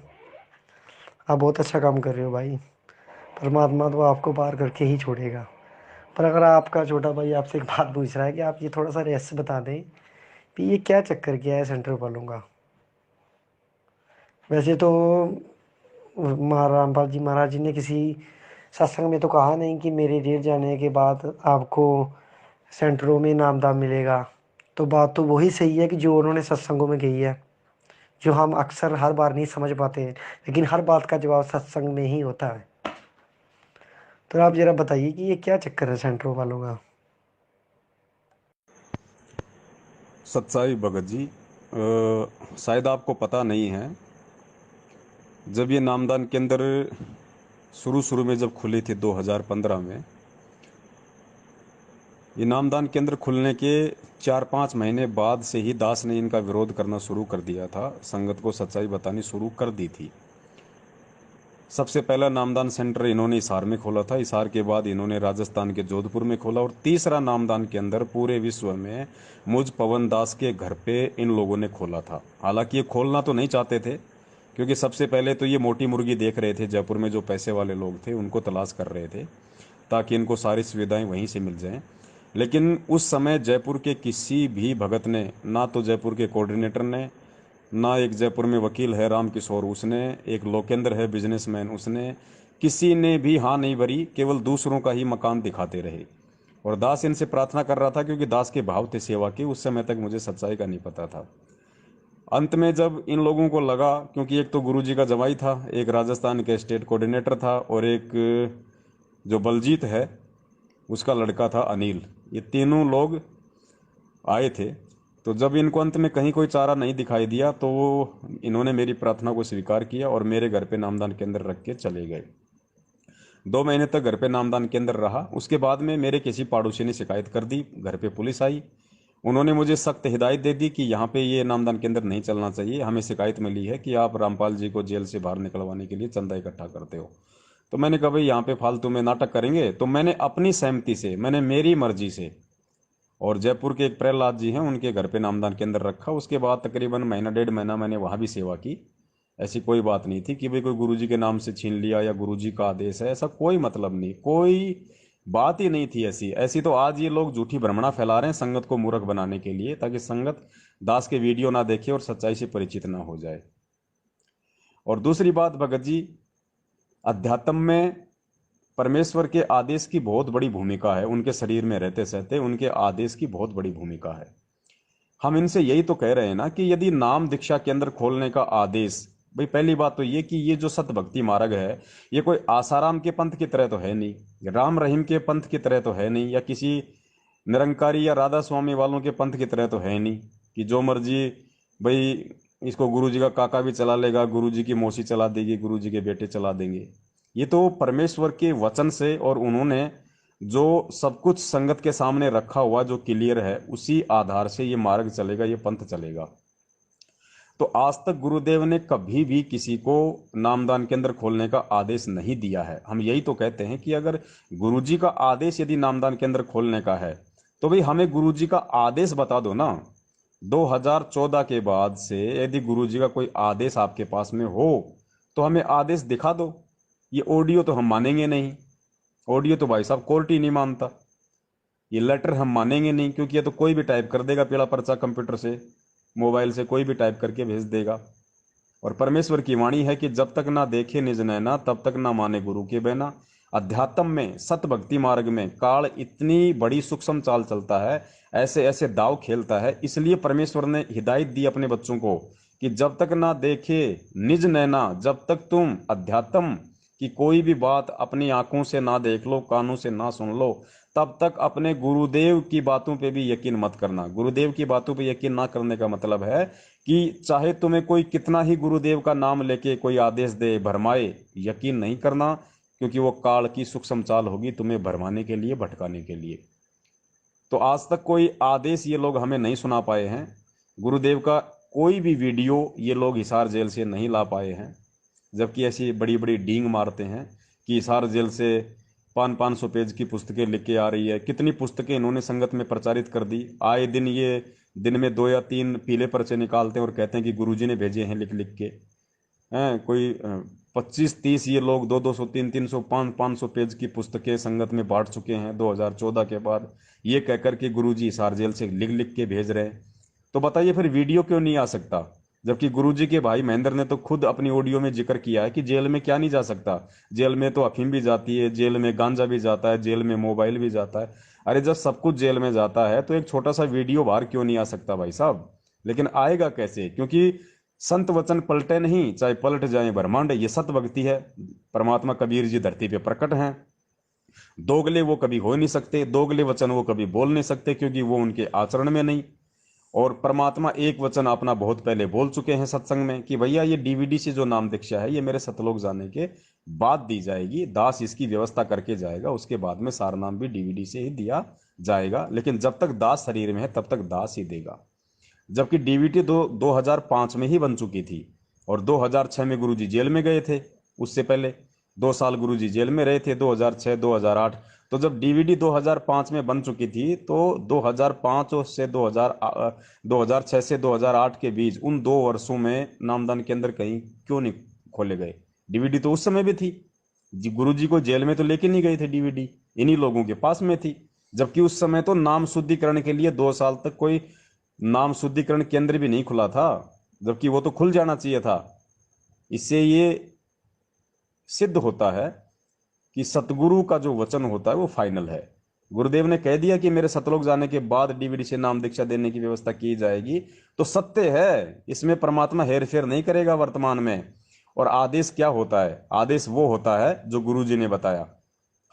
आप बहुत अच्छा काम कर रहे हो भाई। परमात्मा तो आपको पार करके ही छोड़ेगा। पर अगर आपका छोटा भाई आपसे एक बात पूछ रहा है कि आप ये थोड़ा सा रहस्य बता दें कि ये क्या चक्कर क्या है सेंटर वालों का। वैसे तो रामपाल जी महाराज जी ने किसी सत्संग में तो कहा नहीं कि मेरे जेल जाने के बाद आपको सेंटरों में इनामदान मिलेगा। तो बात तो वही सही है कि जो उन्होंने सत्संगों में कही है, जो हम अक्सर हर बार नहीं समझ पाते हैं, लेकिन हर बात का जवाब सत्संग में ही होता है। तो आप ज़रा बताइए कि ये क्या चक्कर है सेंटरों वालों का। सत्साई भगत जी, शायद आपको पता नहीं है, जब ये नामदान केंद्र शुरू शुरू में जब खुली थी 2015 में, ये नामदान केंद्र खुलने के 4-5 महीने बाद से ही दास ने इनका विरोध करना शुरू कर दिया था, संगत को सच्चाई बतानी शुरू कर दी थी। सबसे पहला नामदान सेंटर इन्होंने हिसार में खोला था, हिसार के बाद इन्होंने राजस्थान के जोधपुर में खोला, और तीसरा नामदान के अंदर पूरे विश्व में मुझ पवन दास के घर पे इन लोगों ने खोला था। हालांकि ये खोलना तो नहीं चाहते थे, क्योंकि सबसे पहले तो ये मोटी मुर्गी देख रहे थे, जयपुर में जो पैसे वाले लोग थे उनको तलाश कर रहे थे ताकि इनको सारी सुविधाएं वहीं से मिल जाएं। लेकिन उस समय जयपुर के किसी भी भगत ने, ना तो जयपुर के कोऑर्डिनेटर ने, ना एक जयपुर में वकील है राम किशोर उसने, एक लोकेंद्र है बिजनेसमैन उसने, किसी ने भी हाँ नहीं भरी, केवल दूसरों का ही मकान दिखाते रहे। और दास इनसे प्रार्थना कर रहा था, क्योंकि दास के भाव थे सेवा के, उस समय तक मुझे सच्चाई का नहीं पता था। अंत में जब इन लोगों को लगा, क्योंकि एक तो गुरुजी का जमाई था, एक राजस्थान के स्टेट कोऑर्डिनेटर था, और एक जो बलजीत है उसका लड़का था अनिल, ये तीनों लोग आए थे। तो जब इनको अंत में कहीं कोई चारा नहीं दिखाई दिया तो इन्होंने मेरी प्रार्थना को स्वीकार किया और मेरे घर पे नामदान केंद्र रख के चले गए। 2 महीने तक घर पे नामदान केंद्र रहा। उसके बाद में मेरे किसी पड़ोसी ने शिकायत कर दी, घर पे पुलिस आई। उन्होंने मुझे सख्त हिदायत दे दी कि यहाँ पे ये नामदान केंद्र नहीं चलना चाहिए, हमें शिकायत मिली है कि आप रामपाल जी को जेल से बाहर निकलवाने के लिए चंदा इकट्ठा करते हो। तो मैंने कहा भाई यहाँ पे फालतू में नाटक करेंगे, तो मैंने अपनी सहमति से, मैंने मेरी मर्जी से, और जयपुर के एक प्रहलाद जी हैं उनके घर पे नामदान केंद्र रखा। उसके बाद तकरीबन महीना 1.5 महीना मैंने वहाँ भी सेवा की। ऐसी कोई बात नहीं थी कि भाई कोई गुरुजी के नाम से छीन लिया या गुरुजी का आदेश है, ऐसा कोई मतलब नहीं, कोई बात ही नहीं थी ऐसी। ऐसी तो आज ये लोग झूठी भ्रमणा फैला रहे हैं संगत को मूर्ख बनाने के लिए, ताकि संगत दास के वीडियो ना देखे और सच्चाई से परिचित ना हो जाए। और दूसरी बात भगत जी, अध्यात्म में परमेश्वर के आदेश की बहुत बड़ी भूमिका है। उनके शरीर में रहते सहते उनके आदेश की बहुत बड़ी भूमिका है। हम इनसे यही तो कह रहे हैं ना कि यदि नाम दीक्षा केंद्र खोलने का आदेश, भाई पहली बात तो ये कि ये जो सत भक्ति मार्ग है, ये कोई आसाराम के पंथ की तरह तो है नहीं, राम रहीम के पंथ की तरह तो है नहीं, या किसी निरंकारी या राधा स्वामी वालों के पंथ की तरह तो है नहीं कि जो मर्जी भाई इसको गुरुजी का काका भी चला लेगा, गुरुजी की मौसी चला देगी, गुरुजी के बेटे चला देंगे। ये तो परमेश्वर के वचन से, और उन्होंने जो सब कुछ संगत के सामने रखा हुआ जो क्लियर है, उसी आधार से ये मार्ग चलेगा, ये पंथ चलेगा। तो आज तक गुरुदेव ने कभी भी किसी को नामदान केंद्र खोलने का आदेश नहीं दिया है। हम यही तो कहते हैं कि अगर गुरुजी का आदेश यदि नामदान केंद्र खोलने का है तो भाई हमें गुरुजी का आदेश बता दो ना। 2014 के बाद से यदि गुरुजी का कोई आदेश आपके पास में हो तो हमें आदेश दिखा दो। ये ऑडियो तो हम मानेंगे नहीं, ऑडियो तो भाई साहब कोर्ट ही नहीं मानता। ये लेटर हम मानेंगे नहीं, क्योंकि ये तो कोई भी टाइप कर देगा, पीला पर्चा कंप्यूटर से, मोबाइल से कोई भी टाइप करके भेज देगा। और परमेश्वर की वाणी है कि जब तक ना देखे निज नैना तब तक ना माने गुरु के बहना। अध्यात्म में, सत भक्ति मार्ग में काल इतनी बड़ी सूक्ष्म चाल चलता है, ऐसे ऐसे दाव खेलता है। इसलिए परमेश्वर ने हिदायत दी अपने बच्चों को कि जब तक ना देखे निज नैना, जब तक तुम अध्यात्म की कोई भी बात अपनी आंखों से ना देख लो, कानों से ना सुन लो, तब तक अपने गुरुदेव की बातों पे भी यकीन मत करना। गुरुदेव की बातों पे यकीन ना करने का मतलब है कि चाहे तुम्हें कोई कितना ही गुरुदेव का नाम लेके कोई आदेश दे, भरमाए, यकीन नहीं करना, क्योंकि वो काल की सूक्ष्म चाल होगी तुम्हें भरमाने के लिए, भटकाने के लिए। तो आज तक कोई आदेश ये लोग हमें नहीं सुना पाए हैं। गुरुदेव का कोई भी वीडियो ये लोग हिसार जेल से नहीं ला पाए हैं, जबकि ऐसी बड़ी बड़ी डींग मारते हैं कि हिसार जेल से 500 पेज की पुस्तकें लिख के आ रही है। कितनी पुस्तकें इन्होंने संगत में प्रचारित कर दी। आए दिन ये दिन में 2 या 3 पीले पर्चे निकालते हैं और कहते हैं कि गुरुजी ने भेजे हैं लिख लिख के। हैं कोई 25-30 ये लोग 200-200 300-300 500 पेज की पुस्तकें संगत में बांट चुके हैं 2014 के बाद, ये कहकर के गुरुजी हिसार जेल से लिख लिख के भेज रहे हैं। तो बताइए फिर वीडियो क्यों नहीं आ सकता, जबकि गुरुजी के भाई महेंद्र ने तो खुद अपनी ऑडियो में जिक्र किया है कि जेल में क्या नहीं जा सकता। जेल में तो अफीम भी जाती है, जेल में गांजा भी जाता है, जेल में मोबाइल भी जाता है। अरे जब सब कुछ जेल में जाता है तो एक छोटा सा वीडियो बाहर क्यों नहीं आ सकता भाई साहब। लेकिन आएगा कैसे, क्योंकि संत वचन पलटे नहीं, चाहे पलट जाए ब्रह्मांड। ये सत भक्ति है। परमात्मा कबीर जी धरती पे प्रकट हैं। दोगले वो कभी हो नहीं सकते, दोगले वचन वो कभी बोल नहीं सकते, क्योंकि वो उनके आचरण में नहीं। और परमात्मा एक वचन अपना बहुत पहले बोल चुके हैं सत्संग में कि भैया ये डीवीडी से जो नाम दीक्षा है ये मेरे सतलोक जाने के बाद दी जाएगी, दास इसकी व्यवस्था करके जाएगा, उसके बाद में सारा नाम भी डीवीडी से ही दिया जाएगा। लेकिन जब तक दास शरीर में है तब तक दास ही देगा। जबकि डीवीडी 2005 में ही बन चुकी थी, और 2006 में गुरुजी जेल में गए थे। उससे पहले 2 साल गुरुजी जेल में रहे थे, 2006-2008। तो जब डीवीडी 2005 में बन चुकी थी तो 2005 से 2006 से 2008 के बीच उन 2 वर्षों में नामदान केंद्र कहीं क्यों नहीं खोले गए। डीवीडी तो उस समय भी थी जी, गुरुजी को जेल में तो लेके नहीं गए थे, डीवीडी इन्हीं लोगों के पास में थी। जबकि उस समय तो नाम शुद्धिकरण के लिए 2 साल तक कोई नाम शुद्धिकरण केंद्र भी नहीं खुला था, जबकि वो तो खुल जाना चाहिए था। इससे ये सिद्ध होता है कि सतगुरु का जो वचन होता है वो फाइनल है। गुरुदेव ने कह दिया कि मेरे सतलोक जाने के बाद डीवीडी से नाम दीक्षा देने की व्यवस्था की जाएगी, तो सत्य है, इसमें परमात्मा हेर फेर नहीं करेगा वर्तमान में। और आदेश क्या होता है, आदेश वो होता है जो गुरुजी ने बताया।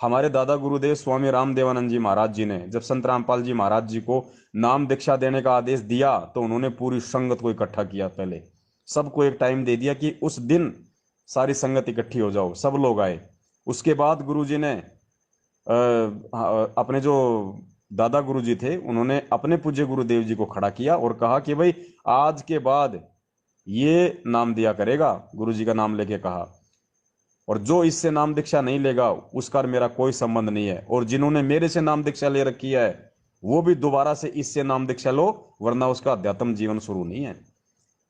हमारे दादा गुरुदेव स्वामी रामदेवानंद जी महाराज जी ने जब संत रामपाल जी महाराज जी को नाम दीक्षा देने का आदेश दिया तो उन्होंने पूरी संगत को इकट्ठा किया। पहले सबको एक टाइम दे दिया कि उस दिन सारी संगत इकट्ठी हो जाओ, सब लोग आए। उसके बाद गुरुजी ने अपने जो दादा गुरुजी थे उन्होंने अपने पूज्य गुरुदेव जी को खड़ा किया और कहा कि भाई आज के बाद ये नाम दिया करेगा, गुरुजी का नाम लेके कहा, और जो इससे नाम दीक्षा नहीं लेगा उसका मेरा कोई संबंध नहीं है, और जिन्होंने मेरे से नाम दीक्षा ले रखी है वो भी दोबारा से इससे नाम दीक्षा लो, वरना उसका अध्यात्म जीवन शुरू नहीं है।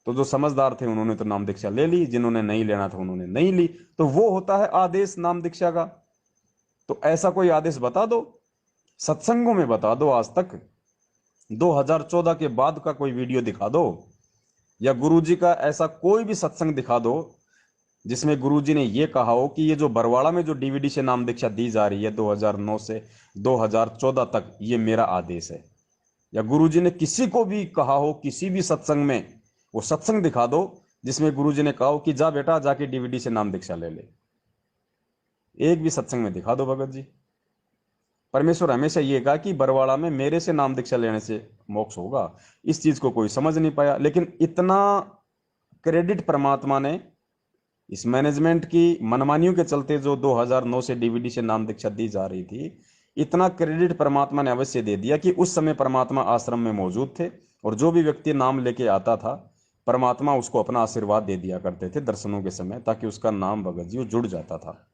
तो जो समझदार थे उन्होंने तो नाम दीक्षा ले ली, जिन्होंने नहीं लेना था उन्होंने नहीं ली। तो वो होता है आदेश नाम दीक्षा का। तो ऐसा कोई आदेश बता दो, सत्संगों में बता दो, आज तक 2014 के बाद का कोई वीडियो दिखा दो, या गुरुजी का ऐसा कोई भी सत्संग दिखा दो जिसमें गुरुजी ने यह कहा हो कि ये जो बरवाड़ा में जो डीवीडी से नाम दीक्षा दी जा रही है 2009 से 2014 तक, ये मेरा आदेश है। या गुरुजी ने किसी को भी कहा हो किसी भी सत्संग में, वो सत्संग दिखा दो जिसमें गुरुजी ने कहा हो कि जा बेटा जाके डीवीडी से नाम दीक्षा ले ले। एक भी सत्संग में दिखा दो भगत जी। परमेश्वर हमेशा ये कहा कि बरवाड़ा में मेरे से नाम दीक्षा लेने से मोक्ष होगा। इस चीज को कोई समझ नहीं पाया, लेकिन इतना क्रेडिट परमात्मा ने इस मैनेजमेंट की मनमानियों के चलते जो 2009 से डीवीडी से नाम दीक्षा दी जा रही थी, इतना क्रेडिट परमात्मा ने अवश्य दे दिया कि उस समय परमात्मा आश्रम में मौजूद थे, और जो भी व्यक्ति नाम लेके आता था परमात्मा उसको अपना आशीर्वाद दे दिया करते थे दर्शनों के समय, ताकि उसका नाम भगत जी जुड़ जाता था,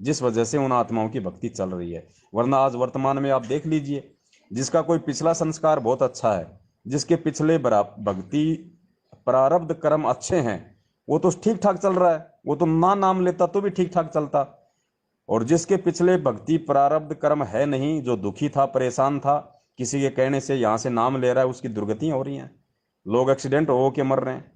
जिस वजह से उन आत्माओं की भक्ति चल रही है। वरना आज वर्तमान में आप देख लीजिए, जिसका कोई पिछला संस्कार बहुत अच्छा है, जिसके पिछले भक्ति प्रारब्ध कर्म अच्छे हैं, वो तो ठीक ठाक चल रहा है, वो तो ना नाम लेता तो भी ठीक ठाक चलता। और जिसके पिछले भक्ति प्रारब्ध कर्म है नहीं, जो दुखी था, परेशान था, किसी के कहने से यहां से नाम ले रहा है, उसकी दुर्गतियां हो रही हैं, लोग एक्सीडेंट हो के मर रहे हैं।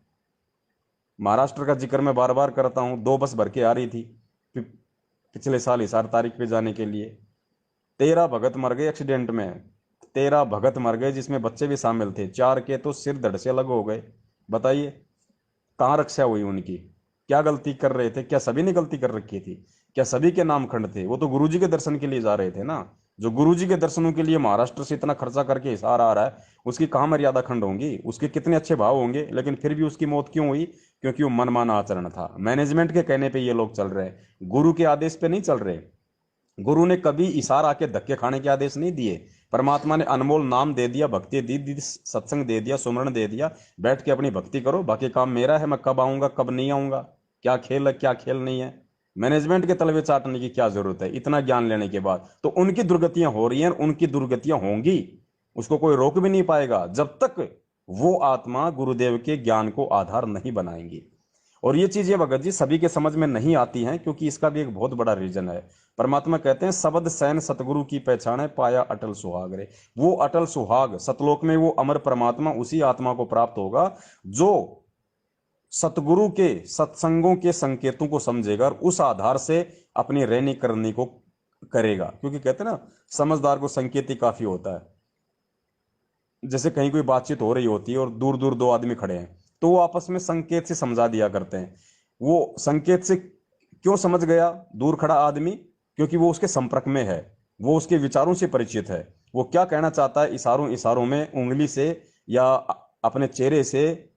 महाराष्ट्र का जिक्र मैं बार बार करता हूं, 2 बस भर के आ रही थी पिछले साल हिसार तारीख पे जाने के लिए, 13 भगत मर गए एक्सीडेंट में, 13 भगत मर गए जिसमें बच्चे भी शामिल थे, 4 के तो सिर धड़ से अलग हो गए। बताइए कहाँ रक्षा हुई उनकी? क्या गलती कर रहे थे? क्या सभी ने गलती कर रखी थी? क्या सभी के नाम खंड थे? वो तो गुरुजी के दर्शन के लिए जा रहे थे ना। जो गुरुजी के दर्शनों के लिए महाराष्ट्र से इतना खर्चा करके हिसार आ रहा है, उसकी कहाँ मर्यादा खंड होंगी? उसके कितने अच्छे भाव होंगे, लेकिन फिर भी उसकी मौत क्यों हुई? क्योंकि वो मनमाना आचरण था। मैनेजमेंट के कहने पे ये लोग चल रहे हैं, गुरु के आदेश पे नहीं चल रहे। गुरु ने कभी इशारा आके धक्के खाने के आदेश नहीं दिए। परमात्मा ने अनमोल नाम दे दिया, भक्ति दी, सत्संग दे दिया, सुमरण दे दिया, बैठ के अपनी भक्ति करो, बाकी काम मेरा है, मैं कब आऊंगा कब नहीं आऊंगा, क्या खेल है क्या खेल नहीं है, मैनेजमेंट के तलवे चाटने की क्या जरूरत है? इतना ज्ञान लेने के बाद तो उनकी दुर्गतियां हो रही हैं, उनकी दुर्गतियां होंगी, उसको कोई रोक भी नहीं पाएगा जब तक वो आत्मा गुरुदेव के ज्ञान को आधार नहीं बनाएंगी। और ये चीजें भगत जी सभी के समझ में नहीं आती हैं, क्योंकि इसका भी एक बहुत बड़ा रीजन है। परमात्मा कहते हैं शब्द सैन सतगुरु की पहचान है, पाया अटल सुहाग रे। वो अटल सुहाग सतलोक में वो अमर परमात्मा उसी आत्मा को प्राप्त होगा जो सतगुरु के सत्संगों के संकेतों को समझेगा और उस आधार से अपनी रहनी करनी को करेगा। क्योंकि कहते हैं ना, समझदार को संकेत ही काफी होता है। जैसे कहीं कोई बातचीत हो रही होती है और दूर दूर 2 आदमी खड़े हैं, तो वो आपस में संकेत से समझा दिया करते हैं। वो संकेत से क्यों समझ गया दूर खड़ा आदमी? क्योंकि वो उसके संपर्क में है, वो उसके विचारों से परिचित है, वो क्या कहना चाहता है इशारों इशारों में, उंगली से या अपने चेहरे से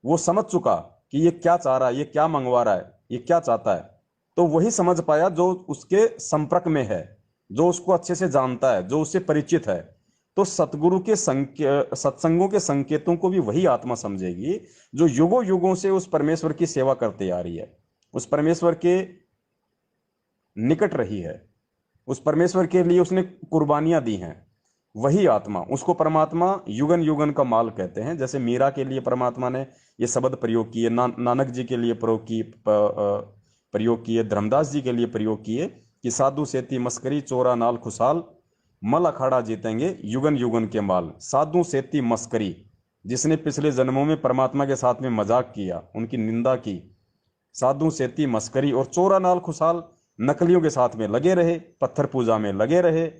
वो समझ चुका कि ये क्या चाह रहा है, ये क्या मंगवा रहा है, ये क्या चाहता है। तो वही समझ पाया जो उसके संपर्क में है, जो उसको अच्छे से जानता है, जो उससे परिचित है। तो सतगुरु के सत्संगों के संकेतों को भी वही आत्मा समझेगी जो युगों युगों से उस परमेश्वर की सेवा करते आ रही है, उस परमेश्वर के निकट रही है, उस परमेश्वर के लिए उसने कुर्बानियां दी हैं। वही आत्मा, उसको परमात्मा युगन युगन का माल कहते हैं। जैसे मीरा के लिए परमात्मा ने ये शब्द प्रयोग किए, नानक जी के लिए प्रयोग किए, धर्मदास जी के लिए प्रयोग किए कि साधु सेती मस्करी चोरा नाल खुशाल मल अखाड़ा जीतेंगे युगन युगन के माल। साधु सेती मस्करी, जिसने पिछले जन्मों में परमात्मा के साथ में मजाक किया, उनकी निंदा की, साधु सेती मस्करी, और चोरा नाल खुशाल, नकलियों के साथ में लगे रहे, पत्थर पूजा में लगे रहे,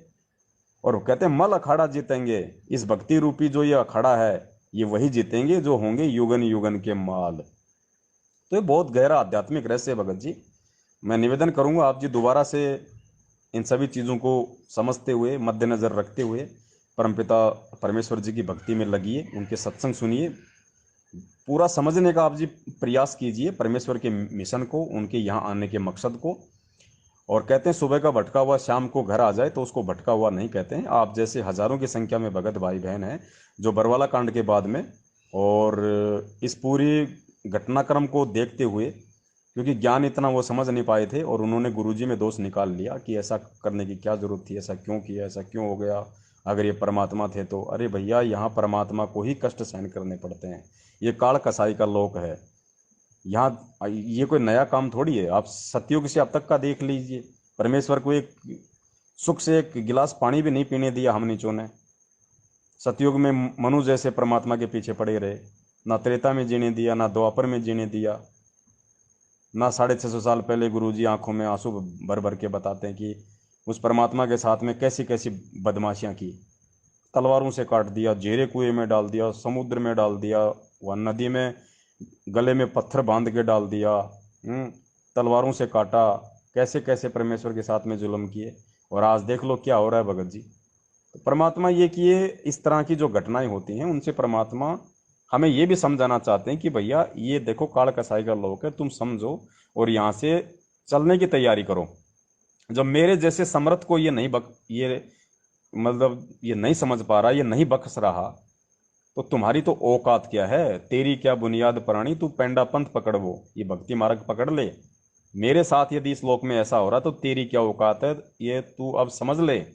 और कहते हैं मल अखाड़ा जीतेंगे। इस भक्ति रूपी जो ये अखाड़ा है, ये वही जीतेंगे जो होंगे युगन युगन के माल। तो ये बहुत गहरा आध्यात्मिक रहस्य है भगत जी। मैं निवेदन करूंगा आप जी दोबारा से इन सभी चीज़ों को समझते हुए, मद्देनज़र रखते हुए परमपिता परमेश्वर जी की भक्ति में लगिए, उनके सत्संग सुनिए, पूरा समझने का आप जी प्रयास कीजिए परमेश्वर के मिशन को, उनके यहाँ आने के मकसद को। और कहते हैं सुबह का भटका हुआ शाम को घर आ जाए तो उसको भटका हुआ नहीं कहते हैं। आप जैसे हजारों की संख्या में भगत भाई बहन हैं जो बरवाला कांड के बाद में और इस पूरी घटनाक्रम को देखते हुए, क्योंकि ज्ञान इतना वो समझ नहीं पाए थे और उन्होंने गुरुजी में दोष निकाल लिया कि ऐसा करने की क्या जरूरत थी, ऐसा क्यों किया, ऐसा क्यों हो गया, अगर ये परमात्मा थे तो। अरे भैया, यहाँ परमात्मा को ही कष्ट सहन करने पड़ते हैं, ये काल कसाई का लोक है। यहाँ ये कोई नया काम थोड़ी है। आप सतयुग से अब तक का देख लीजिए, परमेश्वर को एक सुख से एक गिलास पानी भी नहीं पीने दिया हम नीचों ने। सतयुग में मनु जैसे परमात्मा के पीछे पड़े रहे, ना त्रेता में जीने दिया, ना द्वापर में जीने दिया, ना 650 साल पहले गुरुजी आंखों में आंसू भर भर के बताते हैं कि उस परमात्मा के साथ में कैसी कैसी बदमाशियां की। तलवारों से काट दिया, जेरे कुएं में डाल दिया, समुद्र में डाल दिया, वह नदी में गले में पत्थर बांध के डाल दिया, तलवारों से काटा, कैसे कैसे परमेश्वर के साथ में जुल्म किए। और आज देख लो क्या हो रहा है भगत जी। तो परमात्मा ये किए, इस तरह की जो घटनाएं होती हैं उनसे परमात्मा हमें ये भी समझाना चाहते हैं कि भैया ये देखो काल कसाई का लोक है, तुम समझो और यहाँ से चलने की तैयारी करो। जब मेरे जैसे समर्थ को ये नहीं समझ पा रहा, ये नहीं बख्श रहा, तो तुम्हारी तो औकात क्या है, तेरी क्या बुनियाद प्राणी, तू पेंडा पंथ पकड़, वो ये भक्ति मार्ग पकड़ ले। मेरे साथ यदि इस लोक में ऐसा हो रहा तो तेरी क्या औकात है, ये तू अब समझ ले।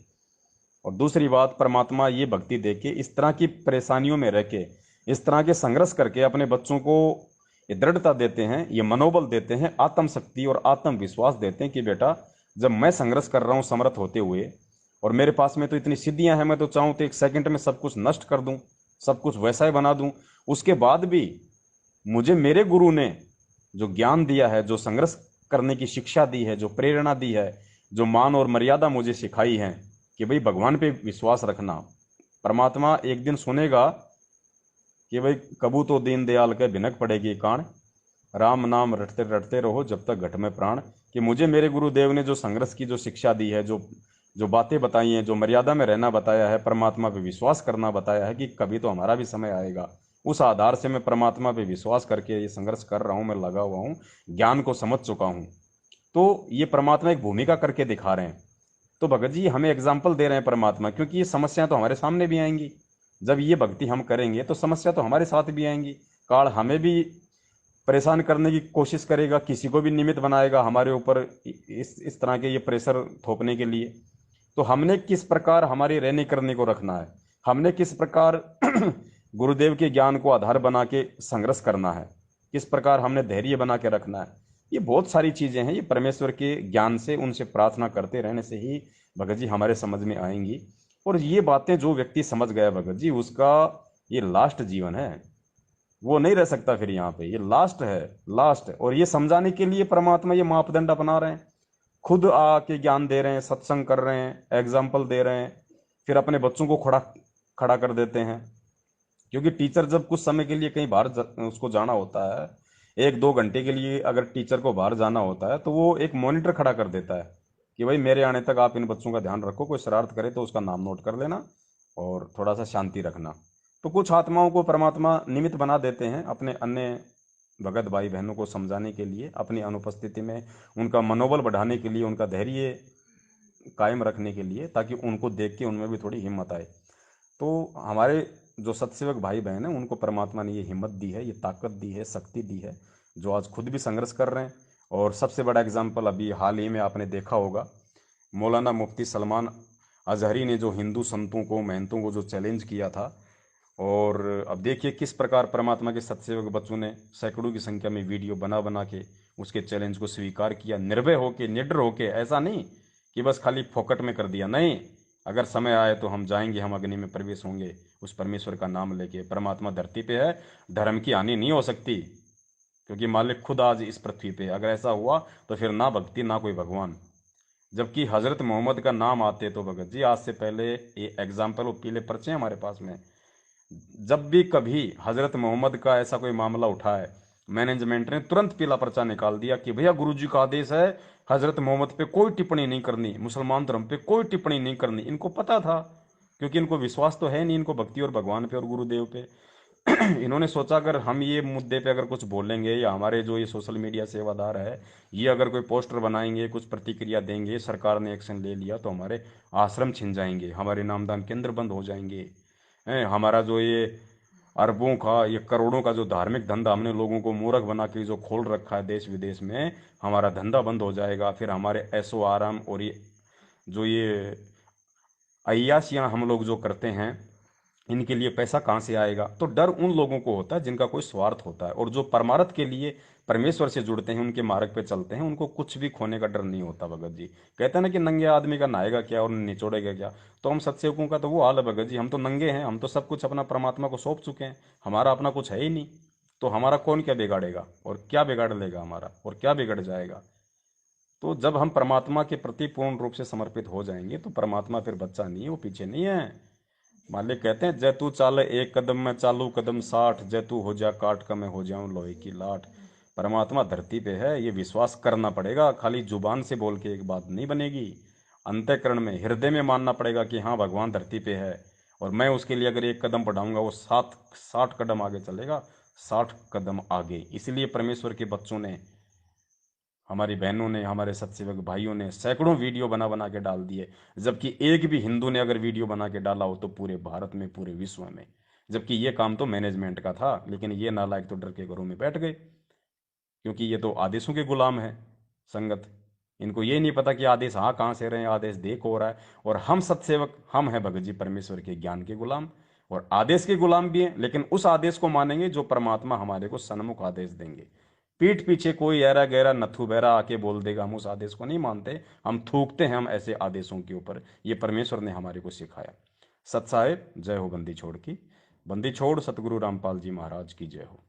और दूसरी बात, परमात्मा ये भक्ति देके इस तरह की परेशानियों में रह के, इस तरह के संघर्ष करके अपने बच्चों को ये दृढ़ता देते हैं, ये मनोबल देते हैं, आत्मशक्ति और आत्मविश्वास देते हैं कि बेटा जब मैं संघर्ष कर रहा हूँ समर्थ होते हुए, और मेरे पास में तो इतनी सिद्धियां हैं, मैं तो चाहूँ तो एक सेकंड में सब कुछ नष्ट कर दूं, सब कुछ वैसा ही बना दूं। उसके बाद भी मुझे मेरे गुरु ने जो ज्ञान दिया है, जो संघर्ष करने की शिक्षा दी है, जो प्रेरणा दी है, जो मान और मर्यादा मुझे सिखाई है कि भाई भगवान पे विश्वास रखना। परमात्मा एक दिन सुनेगा कि भाई कबू तो दीन दयाल के भिनक पड़ेगी कान, राम नाम रटते रटते रहो जब तक घट में प्राण। कि मुझे मेरे गुरुदेव ने जो संघर्ष की जो शिक्षा दी है, जो जो बातें बताई हैं, जो मर्यादा में रहना बताया है, परमात्मा पे विश्वास करना बताया है कि कभी तो हमारा भी समय आएगा। उस आधार से मैं परमात्मा पे विश्वास करके ये संघर्ष कर रहा हूँ, मैं लगा हुआ हूँ, ज्ञान को समझ चुका हूँ। तो ये परमात्मा एक भूमिका करके दिखा रहे हैं। तो भगत जी हमें एग्जाम्पल दे रहे हैं परमात्मा, क्योंकि ये समस्याएं तो हमारे सामने भी आएंगी। जब ये भक्ति हम करेंगे तो समस्या तो हमारे साथ भी आएंगी। काल हमें भी परेशान करने की कोशिश करेगा, किसी को भी निमित्त बनाएगा हमारे ऊपर इस तरह के ये प्रेशर थोपने के लिए। तो हमने किस प्रकार हमारी रहने करने को रखना है, हमने किस प्रकार गुरुदेव के ज्ञान को आधार बना के संघर्ष करना है, किस प्रकार हमने धैर्य बना के रखना है, ये बहुत सारी चीजें हैं। ये परमेश्वर के ज्ञान से, उनसे प्रार्थना करते रहने से ही भगत जी हमारे समझ में आएंगी। और ये बातें जो व्यक्ति समझ गया भगत जी, उसका ये लास्ट जीवन है, वो नहीं रह सकता फिर यहाँ पे, ये लास्ट है, लास्ट। और ये समझाने के लिए परमात्मा ये मापदंड अपना रहे हैं, खुद आके ज्ञान दे रहे हैं, सत्संग कर रहे हैं, एग्जाम्पल दे रहे हैं, फिर अपने बच्चों को खड़ा खड़ा कर देते हैं। क्योंकि टीचर जब कुछ समय के लिए कहीं बाहर उसको जाना होता है, 1-2 घंटे के लिए अगर टीचर को बाहर जाना होता है, तो वो एक मॉनिटर खड़ा कर देता है कि भाई मेरे आने तक आप इन बच्चों का ध्यान रखो, कोई शरारत करे तो उसका नाम नोट कर लेना और थोड़ा सा शांति रखना। तो कुछ आत्माओं को परमात्मा निमित्त बना देते हैं अपने अन्य भगत भाई बहनों को समझाने के लिए, अपनी अनुपस्थिति में उनका मनोबल बढ़ाने के लिए, उनका धैर्य कायम रखने के लिए, ताकि उनको देख के उनमें भी थोड़ी हिम्मत आए। तो हमारे जो सत्सेवक भाई बहन हैं उनको परमात्मा ने ये हिम्मत दी है, ये ताकत दी है, शक्ति दी है, जो आज खुद भी संघर्ष कर रहे हैं। और सबसे बड़ा एग्जाम्पल अभी हाल ही में आपने देखा होगा, मौलाना मुफ्ती सलमान अजहरी ने जो हिंदू संतों को, महंतों को जो चैलेंज किया था। और अब देखिए किस प्रकार परमात्मा के सत्सेवक बच्चों ने सैकड़ों की संख्या में वीडियो बना बना के उसके चैलेंज को स्वीकार किया, निर्भय होके, निडर होके। ऐसा नहीं कि बस खाली फोकट में कर दिया, नहीं, अगर समय आए तो हम जाएंगे, हम अग्नि में प्रवेश होंगे उस परमेश्वर का नाम लेके। परमात्मा धरती पे है, धर्म की हानि नहीं हो सकती, क्योंकि मालिक खुद आज इस पृथ्वी पे। अगर ऐसा हुआ तो फिर ना भक्ति ना कोई भगवान। जबकि हजरत मोहम्मद का नाम आते तो भगत जी आज से पहले ये एग्जाम्पल, वो पीले पर्चे हैं हमारे पास में, जब भी कभी हजरत मोहम्मद का ऐसा कोई मामला उठा है, मैनेजमेंट ने तुरंत पीला पर्चा निकाल दिया कि भैया गुरुजी का आदेश है हजरत मोहम्मद पे कोई टिप्पणी नहीं करनी, मुसलमान धर्म पे कोई टिप्पणी नहीं करनी। इनको पता था, क्योंकि इनको विश्वास तो है नहीं, इनको भक्ति और भगवान पे और गुरुदेव पे। इन्होंने सोचा अगर हम ये मुद्दे पे अगर कुछ बोलेंगे, या हमारे जो ये सोशल मीडिया सेवादार है ये अगर कोई पोस्टर बनाएंगे, कुछ प्रतिक्रिया देंगे, सरकार ने एक्शन ले लिया तो हमारे आश्रम छिन जाएंगे, हमारे नामदान केंद्र बंद हो जाएंगे। हमारा जो ये अरबों का, ये करोड़ों का जो धार्मिक धंधा हमने लोगों को मूर्ख बना के जो खोल रखा है देश विदेश में, हमारा धंधा बंद हो जाएगा। फिर हमारे ऐशो आराम और ये जो ये अय्याशियाँ हम लोग जो करते हैं, इनके लिए पैसा कहाँ से आएगा। तो डर उन लोगों को होता है जिनका कोई स्वार्थ होता है, और जो परमार्थ के लिए परमेश्वर से जुड़ते हैं, उनके मार्ग पे चलते हैं, उनको कुछ भी खोने का डर नहीं होता। भगत जी कहते हैं ना कि नंगे आदमी का नहाएगा क्या और निचोड़ेगा क्या। तो हम सत्सेवकों का तो वो हाल है भगत जी, हम तो नंगे हैं, हम तो सब कुछ अपना परमात्मा को सौंप चुके हैं, हमारा अपना कुछ है ही नहीं। तो हमारा कौन क्या बिगाड़ेगा, और क्या बिगाड़ लेगा हमारा, और क्या बिगड़ जाएगा। तो जब हम परमात्मा के प्रति पूर्ण रूप से समर्पित हो जाएंगे तो परमात्मा फिर बच्चा नहीं है, वो पीछे नहीं है। मालिक कहते हैं, जय तू चाले एक कदम मैं चालू कदम 60, जय तू हो जा काट का मैं हो जाऊं लोहे की लाट। परमात्मा धरती पे है, ये विश्वास करना पड़ेगा। खाली जुबान से बोल के एक बात नहीं बनेगी, अंतःकरण में, हृदय में मानना पड़ेगा कि हाँ भगवान धरती पे है, और मैं उसके लिए अगर एक कदम बढ़ाऊंगा वो 60 कदम आगे चलेगा, 60 कदम आगे। इसलिए परमेश्वर के बच्चों ने, हमारी बहनों ने, हमारे सत्सेवक भाइयों ने सैकड़ों वीडियो बना बना के डाल दिए, जबकि एक भी हिंदू ने अगर वीडियो बना के डाला हो तो पूरे भारत में, पूरे विश्व में। जबकि ये काम तो मैनेजमेंट का था, लेकिन ये नालायक तो डर के घरों में बैठ गए, क्योंकि ये तो आदेशों के गुलाम है संगत। इनको ये नहीं पता कि आदेश हाँ कहाँ से रहे हैं, आदेश देख हो रहा है। और हम सत्सेवक, हम हैं भगत जी परमेश्वर के ज्ञान के गुलाम, और आदेश के गुलाम भी हैं, लेकिन उस आदेश को मानेंगे जो परमात्मा हमारे को सन्मुख आदेश देंगे। पीठ पीछे कोई ऐरा गहरा नथु बहरा आके बोल देगा, हम उस आदेश को नहीं मानते, हम थूकते हैं हम ऐसे आदेशों के ऊपर। ये परमेश्वर ने हमारे को सिखाया। सत साहेब, जय हो बंदी छोड़ की। बंदी छोड़ सतगुरु रामपाल जी महाराज की जय हो।